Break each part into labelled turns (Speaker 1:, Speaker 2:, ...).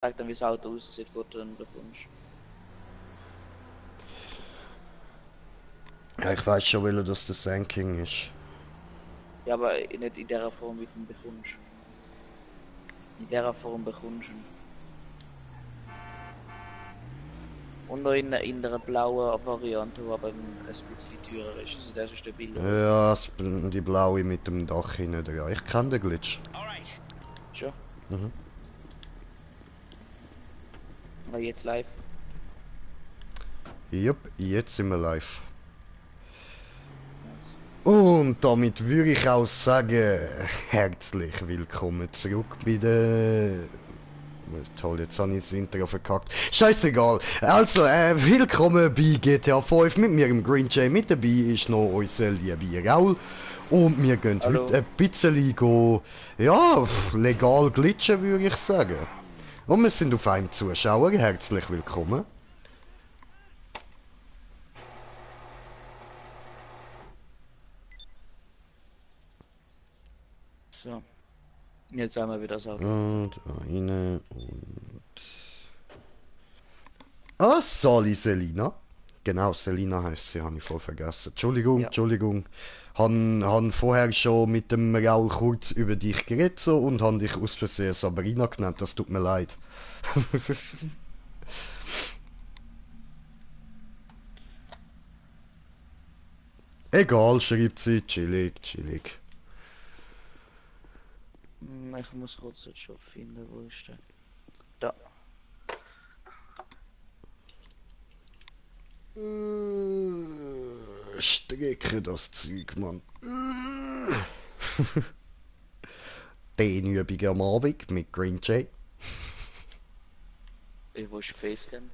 Speaker 1: Sag dann, wie das Auto aussieht, wo du dann bekommst.
Speaker 2: Ja, ich weiß schon, weil das der Sand King ist.
Speaker 1: Ja, aber nicht in der Form, wie du ihn bekommst. In der Form bekommst du ihn. Und noch in der blauen Variante, die aber ein bisschen teurer ist. Also das ist der billigere.
Speaker 2: Ja, die blaue mit dem Dach hinten dran. Ich kenne den Glitch.
Speaker 1: Schon?
Speaker 2: Mhm.
Speaker 1: Aber jetzt live.
Speaker 2: Jupp, jetzt sind wir live.
Speaker 1: Nice.
Speaker 2: Und damit würde ich auch sagen, herzlich willkommen zurück bei der... Toll, jetzt habe ich das Intro verkackt. Scheißegal. Also, willkommen bei GTA 5 mit mir, im Green Jay. Mit dabei ist noch unser liebe Raul. Und wir gehen
Speaker 1: Hallo.
Speaker 2: heute ein bisschen go, ja, legal glitchen, würde ich sagen. Und wir sind auf einem Zuschauer. Herzlich willkommen.
Speaker 1: So. Jetzt haben wir wieder das Auto.
Speaker 2: Und eine und... Ah, Sali Selina. Genau, Selina heißt sie, habe ich voll vergessen. Entschuldigung,
Speaker 1: Ja.
Speaker 2: Entschuldigung. Han vorher schon mit dem Raul kurz über dich geredet so, und han dich aus Versehen Sabrina genannt. Das tut mir leid. Egal, schreibt sie. Chillig, chillig.
Speaker 1: Ich muss kurz den Shop finden, wo ist der? Da.
Speaker 2: Strecke das Zeug, Mann. Dehnübung am Abend mit Green Jay.
Speaker 1: Wo ist Facecam?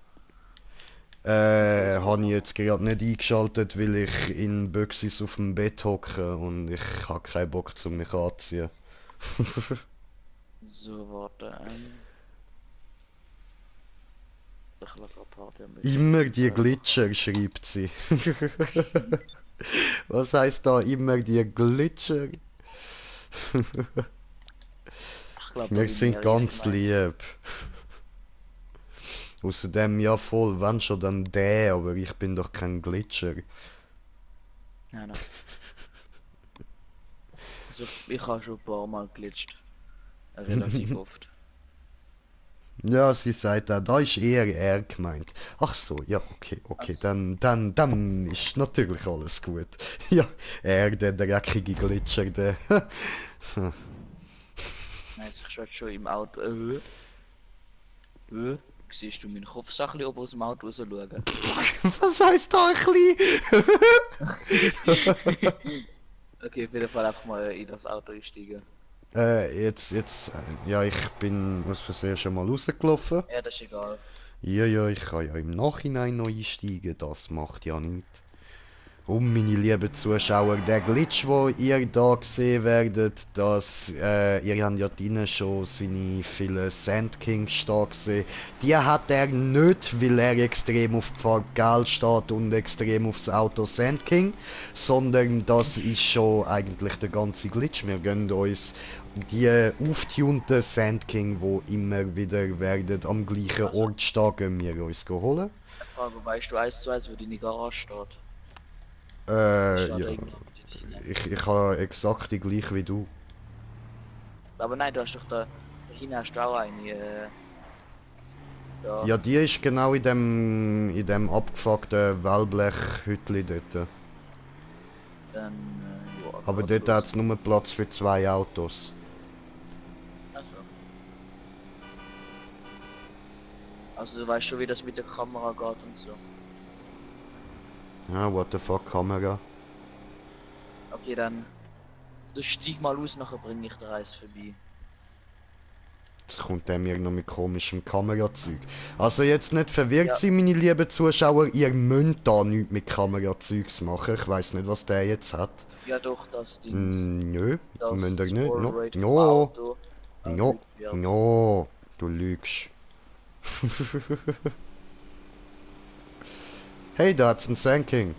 Speaker 2: Habe ich jetzt gerade nicht eingeschaltet, weil ich in Büchsis auf dem Bett hocke und ich habe keinen Bock zu mich anziehen.
Speaker 1: So, warte. Ich will gerade Party am
Speaker 2: Immer die Glitcher, schreibt sie. Was heißt da immer die Glitcher?
Speaker 1: Ich glaube, da
Speaker 2: Wir
Speaker 1: bin
Speaker 2: sind
Speaker 1: ich richtig
Speaker 2: ganz
Speaker 1: gemeint.
Speaker 2: lieb. Außerdem, ja voll, wenn schon dann der, aber ich bin doch kein Glitcher.
Speaker 1: Ja, nein. Also, ich habe schon ein paar Mal glitscht. Relativ oft.
Speaker 2: Ja, sie sagt auch, da ist eher er gemeint. Ach so, ja, okay, okay,
Speaker 1: Also,
Speaker 2: dann ist natürlich alles gut. Ja, er, der dreckige Glitscher, der...
Speaker 1: nice, ich schaue schon im Auto. Siehst du meinen Kopf so ein bisschen oben aus dem Auto raus schauen?
Speaker 2: Was heißt da ein
Speaker 1: Okay, auf jeden Fall einfach mal in das Auto einsteigen.
Speaker 2: ja, ich bin aus Versehen schon mal rausgelaufen.
Speaker 1: Ja, das ist egal.
Speaker 2: Ja, ich kann ja im Nachhinein noch einsteigen, das macht ja nichts. Und meine lieben Zuschauer, der Glitch, wo ihr da gesehen werdet, dass ihr habt ja drinnen schon seine vielen Sand Kings da gesehen. Die hat er nicht, weil er extrem auf die Farbe Gel steht und extrem aufs Auto Sand King, sondern das ist schon eigentlich der ganze Glitch. Wir gehen uns die auftunten Sand King, wo immer wieder werden am gleichen
Speaker 1: Also,
Speaker 2: Ort stehen, gehen wir uns holen.
Speaker 1: eine Frage, weißt du 1:1, wo deine Garage steht? Das steht
Speaker 2: Ja.
Speaker 1: irgendwo dort hinten.
Speaker 2: Ich habe exakt die gleiche wie du.
Speaker 1: Aber nein, du hast doch da hinten hast du auch eine, da.
Speaker 2: Ja, die ist genau in dem abgefuckten Wellblechhütli dort.
Speaker 1: Dann, ja,
Speaker 2: Aber
Speaker 1: also
Speaker 2: dort hat es nur Platz für 2 Autos.
Speaker 1: Also. Also du weißt schon, wie das mit der Kamera geht und so.
Speaker 2: Ja, what the fuck, Kamera.
Speaker 1: Okay, dann. Du steig mal aus, nachher bringe ich den Reis vorbei.
Speaker 2: Jetzt kommt der mir noch mit komischem Kamerazeug. Also jetzt nicht verwirrt
Speaker 1: Ja,
Speaker 2: sein, meine lieben Zuschauer, ihr müsst da nichts mit Kamerazeugs machen. Ich weiß nicht, was der jetzt hat.
Speaker 1: ja doch, das Ding.
Speaker 2: Nö,
Speaker 1: Das
Speaker 2: müsst ihr nicht. No,
Speaker 1: Scrollrate vom
Speaker 2: no,
Speaker 1: Auto
Speaker 2: no,
Speaker 1: erhöht wird.
Speaker 2: no, du lügst. Hey, da hat's einen Sand King.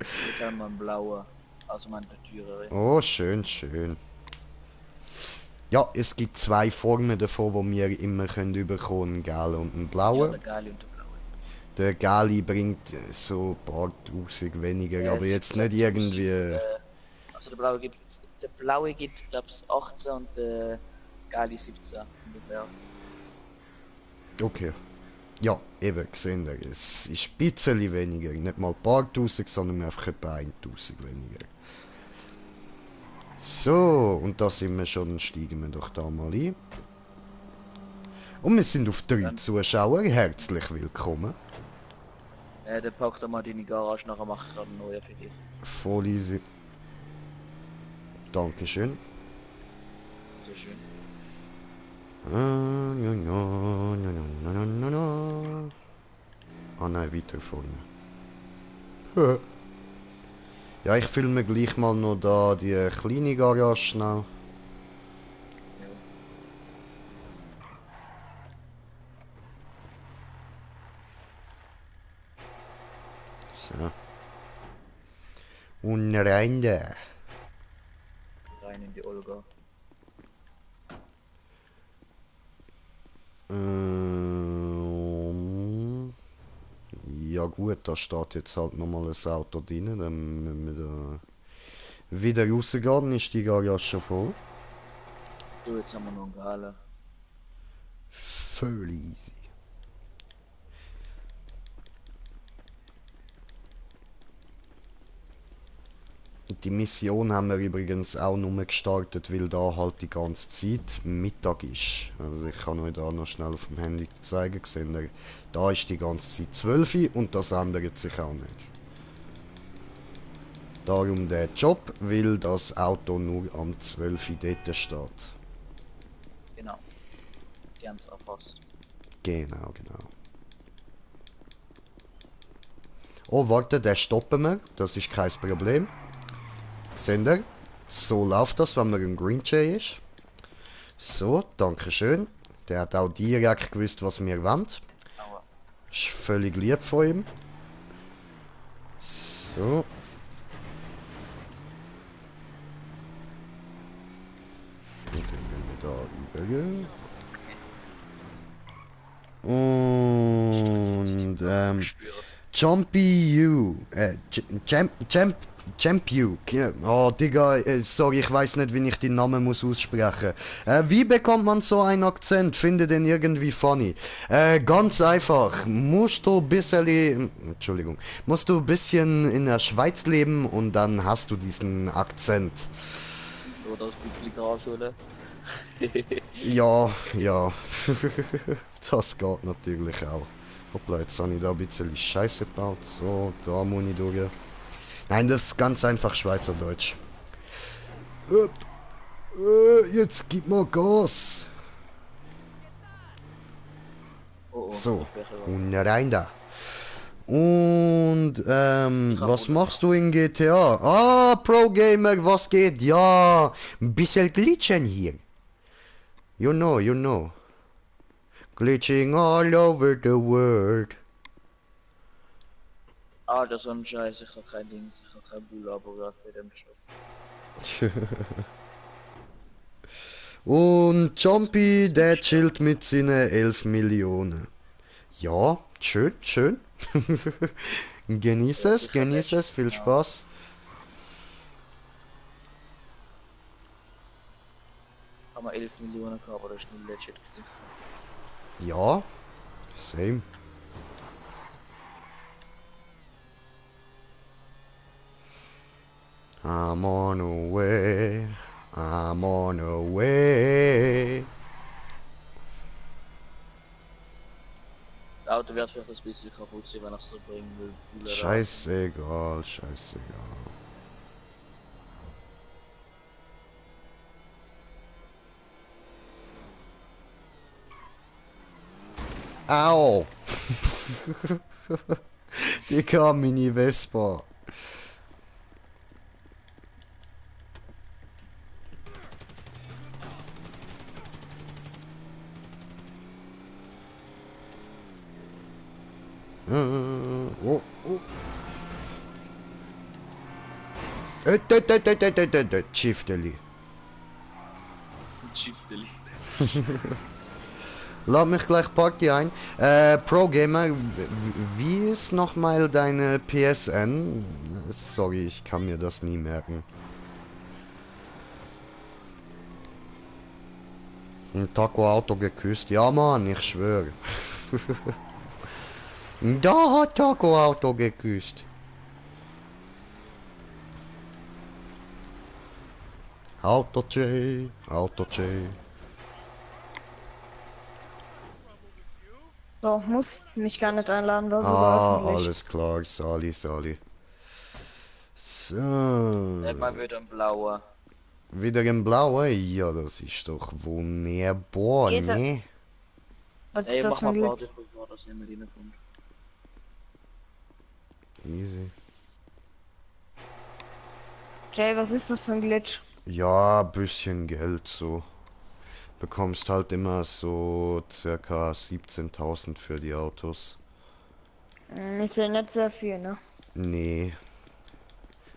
Speaker 1: Ich habe mal einen blauen. Also meine teurere.
Speaker 2: Oh, schön, schön. Ja, es gibt zwei Formen davon, die wir immer können bekommen, einen gelben und einen
Speaker 1: Ja,
Speaker 2: blauen.
Speaker 1: der Gali und der Blaue.
Speaker 2: Der Gali bringt so ein paar tausend weniger, aber jetzt nicht
Speaker 1: 17.000.
Speaker 2: irgendwie...
Speaker 1: Also der Blaue gibt, glaub's, 18 und der Gali 17 ungefähr.
Speaker 2: Okay. Ja, eben, gesehen ihr. Es ist ein bisschen weniger. Nicht mal ein paar tausend, sondern einfach etwa 1000 weniger. So, und da sind wir schon, dann steigen wir doch da mal ein. Und wir sind auf 3 Zuschauer. Herzlich willkommen.
Speaker 1: Der packt da mal deine Garage, nachher mache ich gerade einen neuen für dich.
Speaker 2: Voll easy. Dankeschön.
Speaker 1: Sehr schön.
Speaker 2: Ah nein, weiter vorne. Ja, ich filme gleich mal noch da die kleine Garage schnell.
Speaker 1: Ja.
Speaker 2: So. Und rein da.
Speaker 1: Rein in die Olga.
Speaker 2: Ja gut, da steht jetzt halt nochmal ein Auto drin, dann müssen wir da wieder rausgehen, dann ist die Garage schon voll.
Speaker 1: So, jetzt haben wir noch einen Gala.
Speaker 2: Voll easy. Die Mission haben wir übrigens auch nur gestartet, weil da halt die ganze Zeit Mittag ist. Also ich kann euch da noch schnell auf dem Handy zeigen, gesehen ihr, da ist die ganze Zeit 12 Uhr und das ändert sich auch nicht. Darum der Job, weil das Auto nur am 12 Uhr dort steht.
Speaker 1: Genau. Die haben es erfasst.
Speaker 2: Genau, genau. Oh, warte, der stoppen wir. Das ist kein Problem. Seht ihr? So läuft das, wenn man ein Green Jay ist. So, danke schön. Der hat auch direkt gewusst, was wir wollen.
Speaker 1: Aber
Speaker 2: Ist völlig lieb von ihm. So. Und dann gehen wir da rüber. Und
Speaker 1: gespürt.
Speaker 2: Jumpy U. Champ U. Oh, Digga, sorry, ich weiß nicht, wie ich den Namen muss aussprechen. Wie bekommt man so einen Akzent? Finde den irgendwie funny. Ganz einfach. Musst du ein bisschen, Entschuldigung, musst du ein bisschen in der Schweiz leben und dann hast du diesen Akzent.
Speaker 1: Oder das bisschen Gras holen.
Speaker 2: Ja, ja. Das geht natürlich auch. Hoppla, jetzt habe ich da ein bisschen Scheiße gebaut. So, da muss ich durch. Nein, das ist ganz einfach Schweizerdeutsch. Jetzt gib mal Gas.
Speaker 1: Oh, oh,
Speaker 2: So,
Speaker 1: ich wäre
Speaker 2: und rein da. Und, was machst du in GTA? Ah, Pro Gamer, was geht? Ja, ein bisschen glitschen hier. You know, you know. Glitching all over the world.
Speaker 1: Ah, das ist so ein Scheiß, ich hab kein Ding, ich hab kein Bull-Abo für den Shop.
Speaker 2: Und Jumpy, der chillt mit seinen 11 Millionen. Ja, schön, schön. Genieß es, viel Spaß.
Speaker 1: Haben wir 11 Millionen gehabt, aber das ist nur legit gewesen.
Speaker 2: Ja, same. I'm on a way, I'm on a way.
Speaker 1: Das Auto wird vielleicht ein bisschen kaputt sein, wenn ich es so bringen will.
Speaker 2: Scheißegal, scheißegal. Au! Digga, Mini Vespa. Oh, oh. Shifteli.
Speaker 1: Chip Delete.
Speaker 2: Lad mich gleich Party ein. Pro Gamer, wie ist nochmal deine PSN? Sorry, ich kann mir das nie merken. Ein Taco Auto geküsst. Ja Mann, ich schwöre. Da hat Taco Auto geküsst. Auto J, Auto J.
Speaker 3: So, muss mich gar nicht einladen, war sogar
Speaker 2: Ah,
Speaker 3: öffentlich.
Speaker 2: alles klar, Sali, Sali. So.
Speaker 1: Mal wieder ein blauer.
Speaker 2: Wieder in Blau, ey? Ja, das ist doch wunderbar,
Speaker 3: Geht er-
Speaker 2: ne?
Speaker 3: Was
Speaker 1: Ey,
Speaker 3: ist das
Speaker 1: mach
Speaker 3: für
Speaker 1: mal
Speaker 3: ein
Speaker 1: Party,
Speaker 3: Glitch?
Speaker 1: bevor das jemand reinkommt.
Speaker 2: Easy.
Speaker 3: Jay, was ist das für ein Glitch?
Speaker 2: Ja, bisschen Geld so. Bekommst halt immer so circa 17.000 für die Autos.
Speaker 3: Ist ja nicht sehr viel, ne?
Speaker 2: Nee.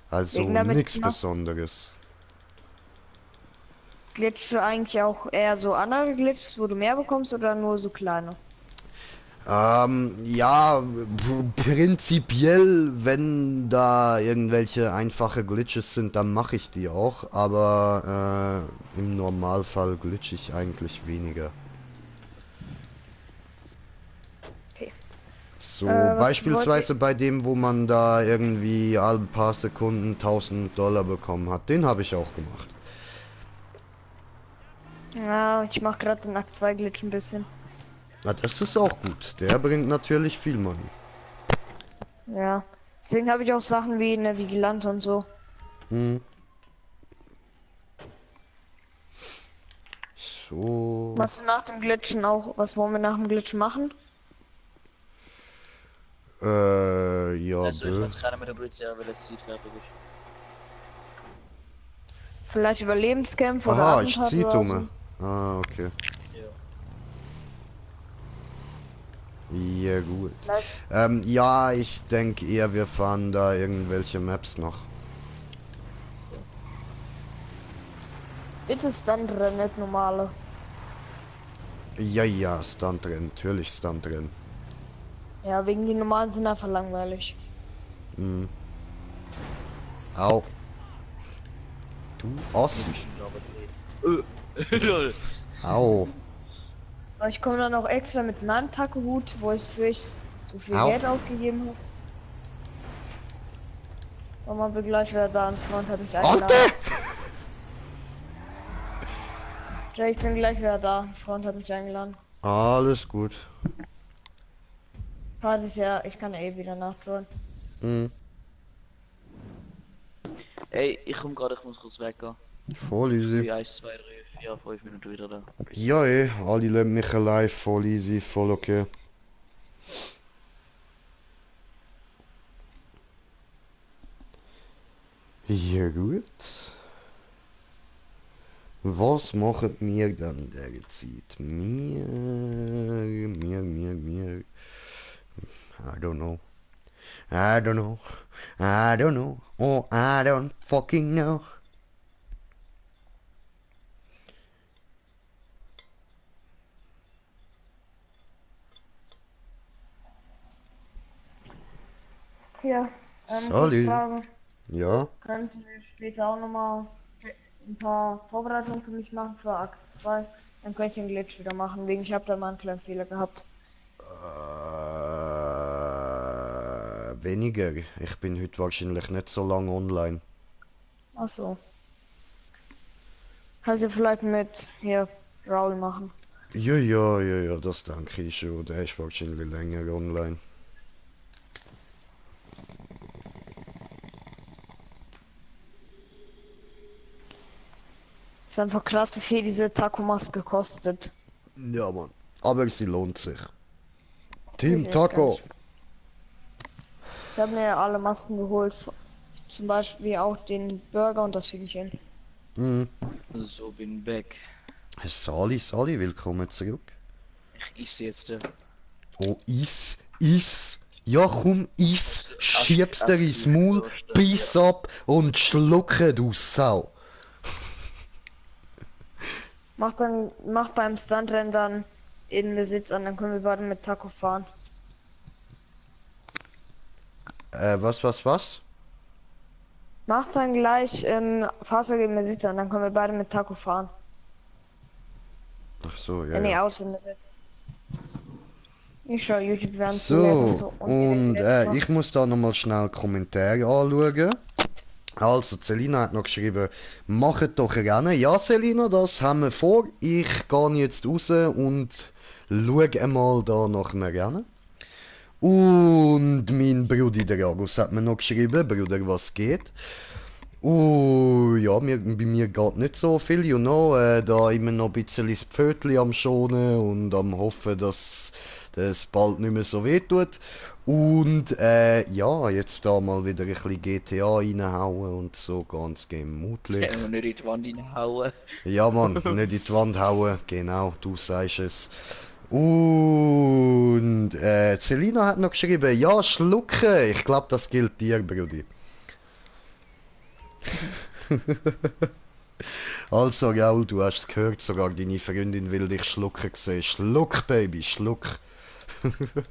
Speaker 2: Also
Speaker 3: Wegen damit
Speaker 2: nichts
Speaker 3: machst-
Speaker 2: Besonderes.
Speaker 3: Glitchst du eigentlich auch eher so andere Glitches, wo du mehr bekommst oder nur so kleine?
Speaker 2: Ja, prinzipiell, wenn da irgendwelche einfache Glitches sind, dann mache ich die auch, aber im Normalfall glitch ich eigentlich weniger.
Speaker 3: Okay.
Speaker 2: So,
Speaker 3: Was
Speaker 2: beispielsweise bei dem, wo man da irgendwie alle paar Sekunden 1.000 $ bekommen hat, den habe ich auch gemacht.
Speaker 3: Ja, ich mach gerade den Akt 2 Glitch ein bisschen.
Speaker 2: Na, das ist auch gut, der bringt natürlich viel Money.
Speaker 3: Ja. Deswegen habe ich auch Sachen wie eine Vigilante und so.
Speaker 2: Hm. So.
Speaker 3: Was nach dem Glitchen auch, was wollen wir nach dem Glitchen machen?
Speaker 2: Ja,
Speaker 1: Also,
Speaker 2: bö.
Speaker 1: wenn es keiner mit der Polizei will, das sieht fertig ist.
Speaker 3: Vielleicht Überlebenskämpfe oder
Speaker 2: Aha, ich
Speaker 3: Attentat
Speaker 2: zieh
Speaker 3: oder
Speaker 2: dumme. Ah, okay.
Speaker 1: Ja.
Speaker 2: Ja, gut.
Speaker 3: Vielleicht
Speaker 2: Ja, ich denke eher, wir fahren da irgendwelche Maps noch.
Speaker 3: bitte Stuntrennen, nicht normale.
Speaker 2: Ja, ja, Stunt drin, natürlich Stunt drin.
Speaker 3: Ja, wegen die normalen sind einfach langweilig.
Speaker 2: Hm. Au. Du Ossi.
Speaker 1: Lol.
Speaker 2: Au.
Speaker 3: Aber ich komme dann auch extra mit meinem Taco-Hut, wo ich für ich so viel
Speaker 2: Au.
Speaker 3: Geld ausgegeben habe. Und man will gleich wieder da, ein Freund hat mich eingeladen.
Speaker 2: Ante!
Speaker 3: Jay, ich bin gleich wieder da, ein Freund hat mich eingeladen.
Speaker 2: Alles gut.
Speaker 3: Party ist ja, ich kann eh wieder nachschauen.
Speaker 2: Hm.
Speaker 1: Ey, ich komm gerade, ich muss kurz weggehen.
Speaker 2: Voll easy.
Speaker 1: Wie 1, 2, 3, 4, 5 Minuten wieder da.
Speaker 2: Ja, alle lassen mich live, voll easy, voll okay. Ja, gut. Was machen wir dann in der Zeit? Mir. I don't know. I don't know. I don't know. Oh, I don't fucking know.
Speaker 3: Ja,
Speaker 2: Sorry.
Speaker 3: Frage.
Speaker 2: Ja,
Speaker 3: Könnten wir später auch nochmal ein paar Vorbereitungen für mich machen für Akt 2? Dann könnte ich den Glitch wieder machen, wegen ich habe da mal einen kleinen Fehler gehabt.
Speaker 2: weniger. Ich bin heute wahrscheinlich nicht so lange online.
Speaker 3: Ach so. Kannst du vielleicht mit hier Raul machen?
Speaker 2: Ja, das denke ich schon. Der ist wahrscheinlich länger online.
Speaker 3: Ist einfach krass, wie viel diese Taco-Maske kostet.
Speaker 2: Ja, Mann. Aber sie lohnt sich.
Speaker 3: Weiß
Speaker 2: Team
Speaker 3: ich
Speaker 2: Taco.
Speaker 3: gar Ich habe mir alle Masken geholt. Zum Beispiel auch den Burger und das Hühnchen.
Speaker 2: Mhm.
Speaker 1: So, bin back.
Speaker 2: Sali, willkommen zurück.
Speaker 1: Ich esse jetzt.
Speaker 2: Oh, iss. Ja, komm, iss. Schieb's dir ins Maul, biss ab und schlucke, du Sau.
Speaker 3: Mach beim Stuntrennen dann in Besitz an, dann können wir beide mit Taco fahren.
Speaker 2: Was?
Speaker 3: Mach dann gleich Fahrzeug in Besitz an, dann können wir beide mit Taco fahren.
Speaker 2: Ach so, ja,
Speaker 3: Wenn die
Speaker 2: ja.
Speaker 3: Autos in Besitz. Ich schau YouTube während
Speaker 2: So, und
Speaker 3: direkt
Speaker 2: ich muss da nochmal schnell Kommentare anschauen. Also, Selina hat noch geschrieben, macht doch Rennen. Ja, Selina, das haben wir vor. Ich gehe jetzt raus und schaue einmal da nach einem Rennen. Und mein Bruder, der Agus, hat mir noch geschrieben, Bruder, was geht? Ja, bei mir geht nicht so viel, you know, da immer noch ein bisschen das Pfötchen am schonen und am hoffen, dass das bald nicht mehr so weh tut. Und ja, jetzt da mal wieder ein bisschen GTA reinhauen und so, ganz gemütlich.
Speaker 1: Können wir nicht in die Wand reinhauen.
Speaker 2: Ja, Mann, nicht in die Wand hauen, genau, du sagst es. Und Selina hat noch geschrieben, ja, schlucken, ich glaube, das gilt dir, Brudi. Also, Raul, du hast es gehört, sogar deine Freundin will dich schlucken sehen. Schluck, Baby, schluck.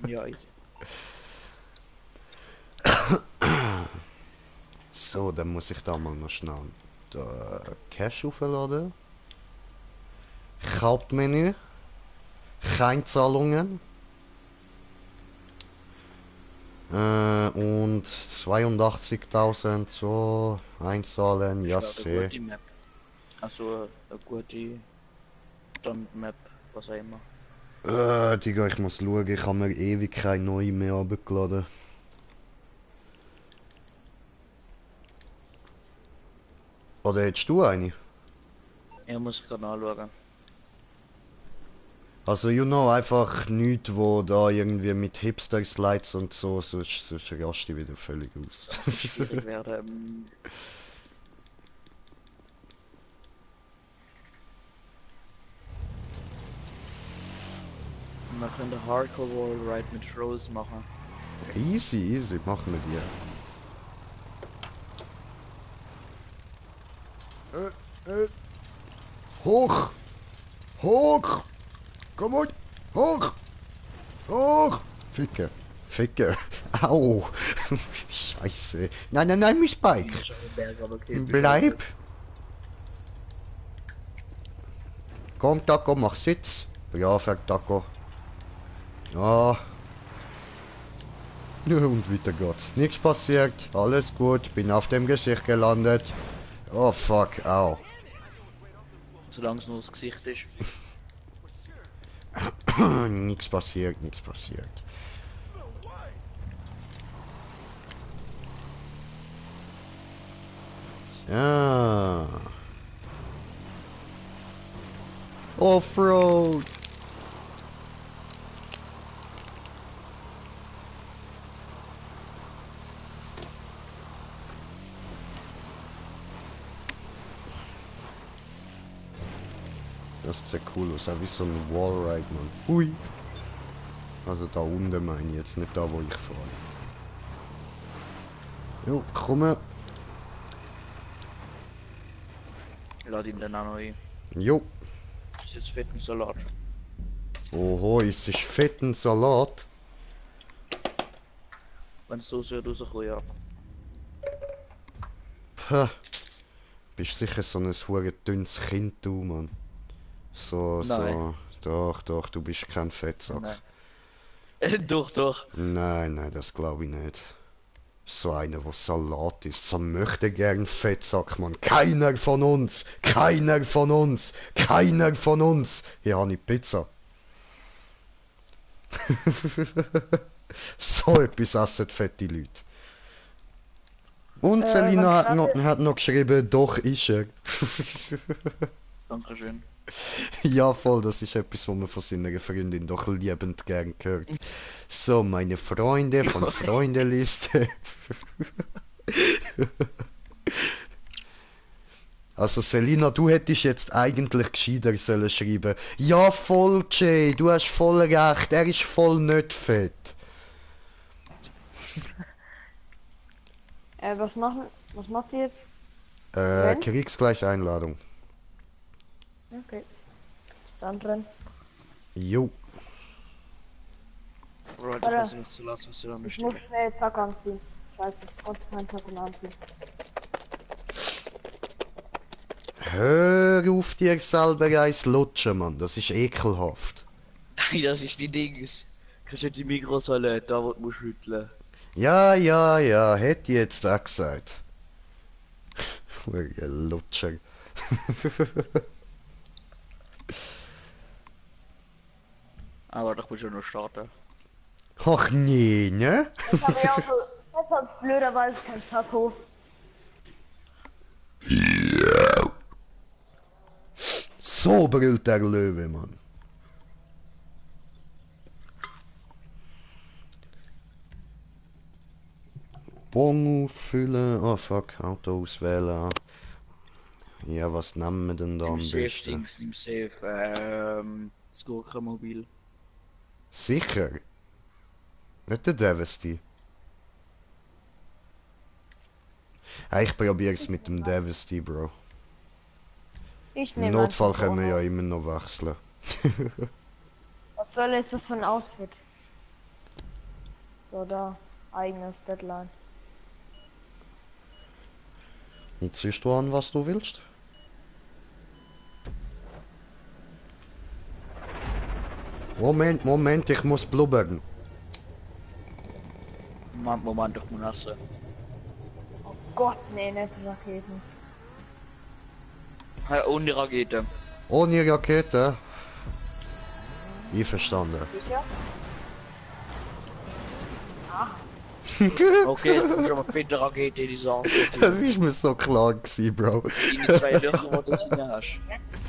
Speaker 1: Ja, ich.
Speaker 2: So, dann muss ich da mal noch schnell Cash aufladen. Hauptmenü. Keine Zahlungen. Und 82.000 so einzahlen, ja
Speaker 1: Das ist eine
Speaker 2: seh.
Speaker 1: gute Map. Also eine gute Stand-Map, was auch immer.
Speaker 2: Digga, ich muss schauen, ich habe mir ewig keine neue mehr runtergeladen. Oder hättest du eine?
Speaker 1: Ich muss gerade anschauen.
Speaker 2: Also, you know, einfach nichts, wo da irgendwie mit Hipster-Slides und so, sonst rast du wieder völlig aus.
Speaker 1: Schwierig wäre. Wir können den Hardcore Wall Ride mit Rose machen.
Speaker 2: Easy, machen wir die. Hoch! Hoch! Komm on! Hoch! Hoch! Ficke! Au! Scheiße! Nein, mein Spike! Bleib! Komm, Taco, mach Sitz! Braver Taco! Ja. Ja, und weiter geht's. Nichts passiert, alles gut, bin auf dem Gesicht gelandet. Oh fuck, au.
Speaker 1: Solange es nur das Gesicht ist.
Speaker 2: Nichts passiert. Ja. Offroad. Das sieht cool aus, auch wie so ein Wallride, Mann. Hui. Also da unten meine ich jetzt, nicht da, wo ich fahre. Jo, komm.
Speaker 1: Lade ihn dann auch noch ein.
Speaker 2: Jo.
Speaker 1: Ist jetzt fetten Salat.
Speaker 2: Oho, es ist fetten Salat.
Speaker 1: Wenn es so rauskommt, ja.
Speaker 2: Puh. Bist sicher so ein hure dünnes Kind, du, Mann. So. Doch, du bist kein Fettsack.
Speaker 1: Nein. Doch.
Speaker 2: Nein, das glaube ich nicht. So einer, der Salat isst, so möchte gern Fettsack, Mann. Keiner von uns! Hier habe ich Pizza. So etwas essen fette Leute. Und Selina hat noch geschrieben, doch ist er.
Speaker 1: Dankeschön.
Speaker 2: Ja, voll, das ist etwas, was man von seiner Freundin doch liebend gern hört. So, meine Freunde von Freundeliste. Also, Selina, du hättest jetzt eigentlich gescheiter sollen schreiben. Ja, voll, Jay, du hast voll recht, er ist voll nicht fett.
Speaker 3: Was macht ihr jetzt?
Speaker 2: Kriegsgleich Einladung.
Speaker 3: Okay. Dann drin.
Speaker 2: Jo.
Speaker 1: Bro, das
Speaker 3: Alter.
Speaker 1: kannst du nicht zu lassen, was du da
Speaker 3: Ich
Speaker 1: nicht.
Speaker 3: muss schnell Taco anziehen. Scheiße, ich konnte keinen Taco anziehen.
Speaker 2: Hör auf dir selber eins lutschen, Mann. Das ist ekelhaft.
Speaker 1: Das ist die Dings. Kriegst du die Mikrosäule, da wo du schütteln.
Speaker 2: Ja, ja, ja. Hätte ich jetzt auch gesagt. Ihr Lutscher.
Speaker 1: Aber doch muss ich noch starten.
Speaker 2: Ach nee, ne?
Speaker 3: Jetzt habe ich auch so, jetzt habe ich blöderweise kein Taco.
Speaker 2: So brüllt der Löwe, Mann. Bon auffüllen. Oh fuck, Auto auswählen. Ja, was nehmen wir denn da
Speaker 1: Im
Speaker 2: am
Speaker 1: Safe
Speaker 2: besten?
Speaker 1: Dings, im Safe, das Gurkenmobil.
Speaker 2: Sicher? Nicht der Devasty. Ja, ich probier's mit dem Devasty, Bro.
Speaker 3: Ich
Speaker 2: Im
Speaker 3: nehme
Speaker 2: Notfall
Speaker 3: einfach
Speaker 2: können wir ja
Speaker 3: Corona.
Speaker 2: immer noch wechseln.
Speaker 3: Was soll ist das für ein Outfit? So, da. Eigenes Deadline.
Speaker 2: Und siehst du an, was du willst? Moment, Moment, ich muss blubbern.
Speaker 1: Moment, ich muss nasse.
Speaker 3: Oh Gott, nee, nicht die Raketen.
Speaker 1: Ja, und die Rakete.
Speaker 2: Ohne Rakete? Einverstanden.
Speaker 3: Sicher?
Speaker 1: Okay, jetzt muss ich aber mit der Rakete in die Sache.
Speaker 2: Das ist mir so klar gewesen, Bro.
Speaker 1: In die zwei Löcher, wo du sie hast.
Speaker 3: Jetzt.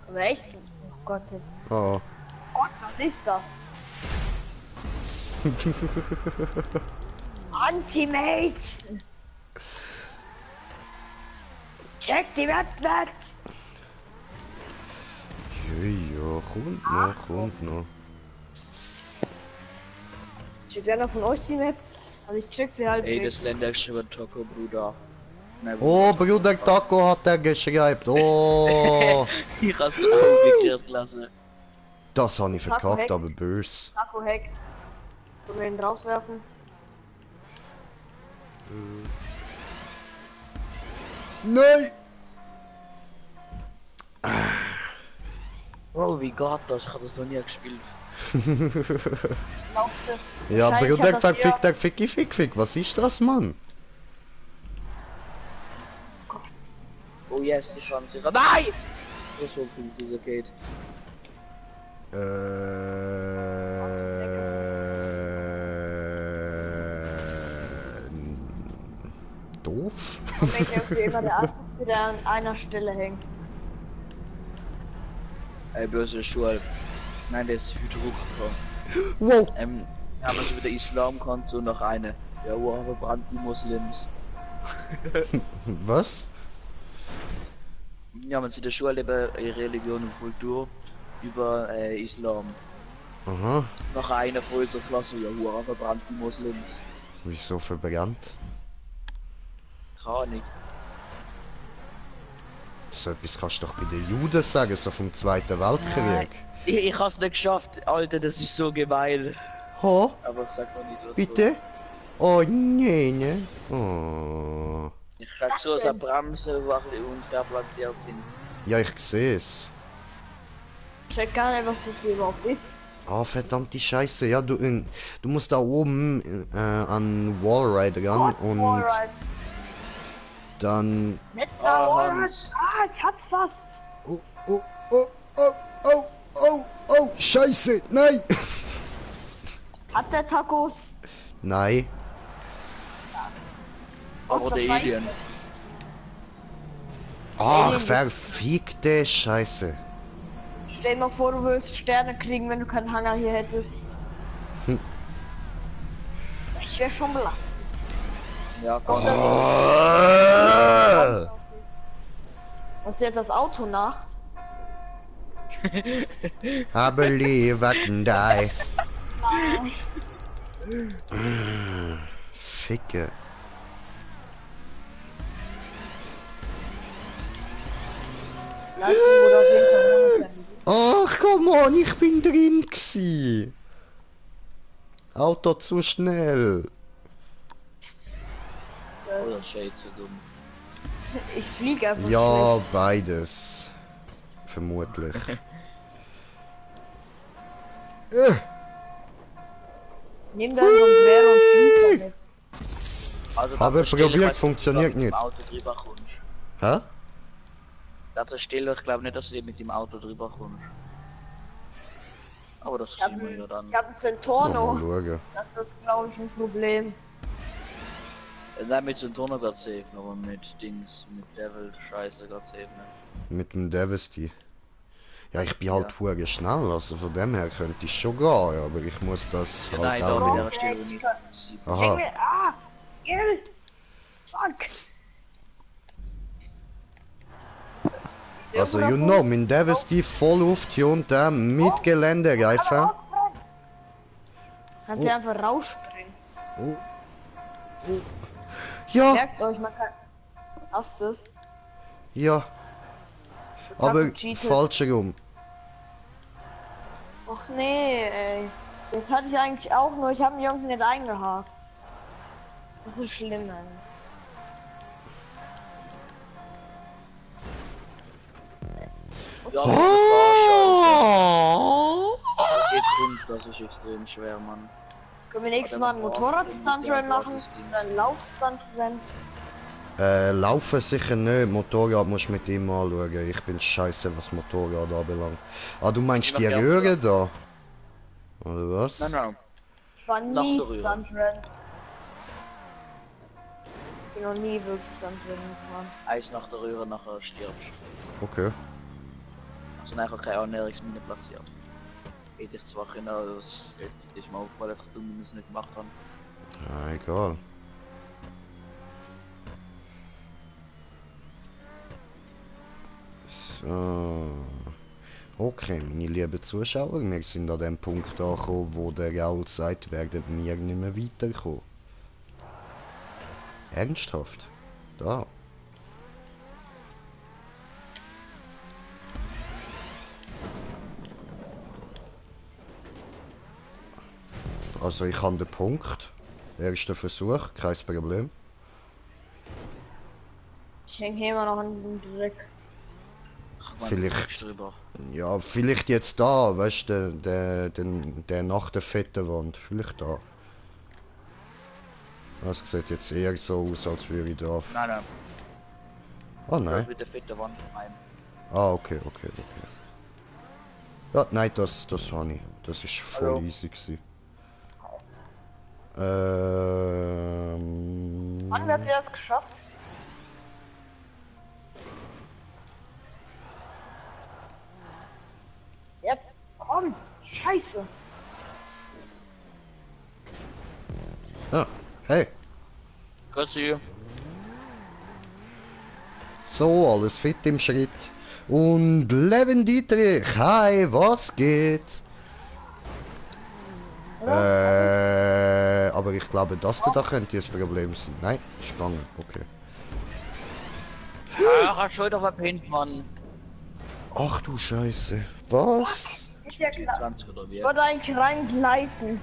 Speaker 3: Aber echt? Oh Gott,
Speaker 2: Oh.
Speaker 3: Gott, was ist das? Anti-Mate! Check die Welt nicht!
Speaker 2: Ja, kommt
Speaker 3: Ach,
Speaker 2: noch,
Speaker 3: so.
Speaker 2: kommt noch.
Speaker 3: Checkt einer von euch die Map? Also ich check sie halt
Speaker 1: Ey,
Speaker 3: nicht.
Speaker 1: das Länderchen wird Taco, Bruder. Nein,
Speaker 2: Oh, Bruder Taco hat er geschrieben. Oh,
Speaker 1: Ich hab's umgekehrt lassen.
Speaker 2: das habe ich
Speaker 3: Taco
Speaker 2: verkackt,
Speaker 3: hackt.
Speaker 2: aber böse.
Speaker 3: Taco hackt. Können wir ihn rauswerfen?
Speaker 2: Nein!
Speaker 1: Bro, wie geht das? Ich hab das noch nie gespielt.
Speaker 3: Glaubst du?
Speaker 2: Ja,
Speaker 3: Wahrscheinlich
Speaker 2: Bruder
Speaker 3: hat das
Speaker 2: verfickt der Fick. Was ist das, Mann?
Speaker 3: Gott.
Speaker 1: Oh yes, die Chance. Nein! So gut, wie es geht.
Speaker 2: Doof?
Speaker 3: Und ich irgendwie immer der Einzige, der an einer Stelle hängt.
Speaker 1: Ey, böse Schule. Nein, der ist für Druck gekommen.
Speaker 2: Wow!
Speaker 1: Ja, man wieder Islam kommt, so noch eine. Ja, wow, verbrannt die Muslims.
Speaker 2: Was?
Speaker 1: Ja, man sieht in der Schule über Religion und Kultur, über Islam.
Speaker 2: Aha.
Speaker 1: Noch eine von unserer Klasse, ja, wow, verbrannt die Muslims.
Speaker 2: Wieso verbrannt?
Speaker 1: Keine Ahnung.
Speaker 2: So etwas kannst du doch bei den Juden sagen, so vom Zweiten Weltkrieg.
Speaker 1: Ich hab's nicht geschafft, Alter, das ist so gemein.
Speaker 2: Ha?
Speaker 1: Aber ich sag doch nicht, was
Speaker 2: Bitte? Oh, nee, ne? Oh.
Speaker 1: Ich sag so, dass er Bremse war ein bisschen unfair platziert sind.
Speaker 2: Ja, ich sehe es.
Speaker 3: Check gar nicht, was das hier überhaupt ist.
Speaker 2: Ah, verdammte Scheiße. Ja, du musst da oben an Wallride ran und
Speaker 3: Alright.
Speaker 2: dann...
Speaker 3: Nicht
Speaker 1: Ah,
Speaker 3: da, alright.
Speaker 1: Hans.
Speaker 3: Ah, ich hab's fast.
Speaker 2: Oh, oh, oh, oh, oh, oh, oh, Scheiße, nein!
Speaker 3: Hat der Tacos?
Speaker 2: Nein.
Speaker 1: Aber
Speaker 3: das
Speaker 1: der
Speaker 3: weiß
Speaker 1: Alien.
Speaker 2: Ach,
Speaker 3: Alien.
Speaker 2: verfickte Scheiße.
Speaker 3: Stell dir mal vor, du würdest Sterne kriegen, wenn du keinen Hanger hier hättest.
Speaker 2: Hm.
Speaker 3: Ich wäre schon belastend.
Speaker 1: Ja,
Speaker 3: Kommt
Speaker 1: komm.
Speaker 2: Ah!
Speaker 3: Was ist jetzt das Auto nach?
Speaker 2: I believe I can die.
Speaker 3: Nein.
Speaker 2: Ficke.
Speaker 3: Leistung wurde auf jeden Fall runtergegangen.
Speaker 2: Ach, komm on, ich bin drin gsi. Auto zu schnell.
Speaker 1: Oder Shade zu dumm.
Speaker 3: Ich fliege einfach
Speaker 2: Ja,
Speaker 3: schlecht.
Speaker 2: beides. Vermutlich.
Speaker 3: Nimm dein Sombrero und flieg damit.
Speaker 1: Also,
Speaker 2: Habe
Speaker 1: das Stille,
Speaker 2: probiert,
Speaker 1: ich weiß
Speaker 2: funktioniert
Speaker 1: nicht, ob du mit
Speaker 2: nicht.
Speaker 1: dem Auto drüber kommst.
Speaker 2: Hä?
Speaker 1: Das ist still, ich glaube nicht, dass du mit dem Auto drüber kommst. Aber das sehen wir ja dann.
Speaker 3: Ich hab einen
Speaker 2: Mal
Speaker 3: Centorno.
Speaker 2: schauen.
Speaker 3: Das ist, glaube ich, ein Problem.
Speaker 1: Nein, mit Centurno geht safe, aber mit Dings, mit Devil, scheiße, geht safe nicht.
Speaker 2: Mit dem Devesty. Ja, ich bin halt
Speaker 1: Ja.
Speaker 2: hure schnell, also von dem her könnte ich schon gehen, aber ich muss das
Speaker 1: Ja,
Speaker 2: halt
Speaker 1: nein, da
Speaker 2: auch
Speaker 1: mit
Speaker 2: noch.
Speaker 1: der Stelle, wo nicht sieht.
Speaker 3: Ich denk
Speaker 2: Aha.
Speaker 3: mir, Skill! Fuck! Ich seh
Speaker 2: Also,
Speaker 3: irgendwo
Speaker 2: you
Speaker 3: da
Speaker 2: know,
Speaker 3: vorne-
Speaker 2: mein Devesty voll auf die und mit Geländereifen.
Speaker 3: Kannst du einfach rausspringen.
Speaker 2: Oh. Oh. Ja,
Speaker 3: Merkt euch, man kann. Hast du's?
Speaker 2: ja, aber
Speaker 3: gecheatet.
Speaker 2: falsch rum.
Speaker 3: Och nee, ey. Das hatte ich eigentlich auch, nur ich habe mich irgendwie nicht eingehakt. Das ist schlimm, ey.
Speaker 1: Ja, aber das war
Speaker 2: Oh.
Speaker 1: das jetzt kommt, das ist extrem schwer, Mann.
Speaker 3: Können wir nächstes Mal einen Motorrad-Stunt-Run machen? Oder einen Lauf-Stunt-Run?
Speaker 2: Laufen sicher nicht, Motorrad musst du mit ihm anschauen. Ich bin scheiße, was Motorrad anbelangt. Ah, du meinst die
Speaker 1: Ja, ja.
Speaker 2: Röhre da? Oder was?
Speaker 1: Nein, nein.
Speaker 3: Ich war
Speaker 1: Nach
Speaker 3: nie
Speaker 1: der Röhre.
Speaker 3: Stunt-Run. Ich bin noch nie wirklich Stunt-Run gefahren.
Speaker 1: Eis nach der Röhre, nachher stirbst.
Speaker 2: Okay.
Speaker 1: Also nachher keine Annäherungsmine platziert. Geht ich zwar hin, aber das jetzt ist mal aufgefallen, dass ich dumm das nicht gemacht habe.
Speaker 2: Ja, egal. So. Okay, meine lieben Zuschauer, wir sind an dem Punkt angekommen, wo der Raul sagt, werden wir nicht mehr weiterkommen. Ernsthaft? Da. Also ich habe den Punkt. Erster Versuch, kein Problem.
Speaker 3: Ich hänge immer noch an diesem Dreck.
Speaker 1: Ach, Mann,
Speaker 2: Vielleicht-
Speaker 1: du bist drüber.
Speaker 2: Ja, vielleicht jetzt da, weißt du, der nach der fetten Wand. Vielleicht da. Das sieht jetzt eher so aus, als würde ich da.
Speaker 1: Nein, nein.
Speaker 2: Ah, nein.
Speaker 1: Mit der fetten Wand rein.
Speaker 2: Ah, okay. Ja, nein, das habe ich. Das ist voll
Speaker 1: Hallo.
Speaker 2: easy gewesen.
Speaker 3: Wann habt ihr das geschafft? Jetzt, komm! Scheiße!
Speaker 2: Ah, hey.
Speaker 1: Grüßi.
Speaker 2: So, alles fit im Schritt. Und Levin Dietrich, hi, was geht? Aber ich glaube, das da könnte das Problem sein. Nein, Stange, okay.
Speaker 1: Ach, schon wieder verpennt, Mann.
Speaker 2: Ach du Scheiße, was?
Speaker 3: Ich, ja klar.
Speaker 1: 20 oder wie?
Speaker 3: Ich wollte eigentlich reingleiten.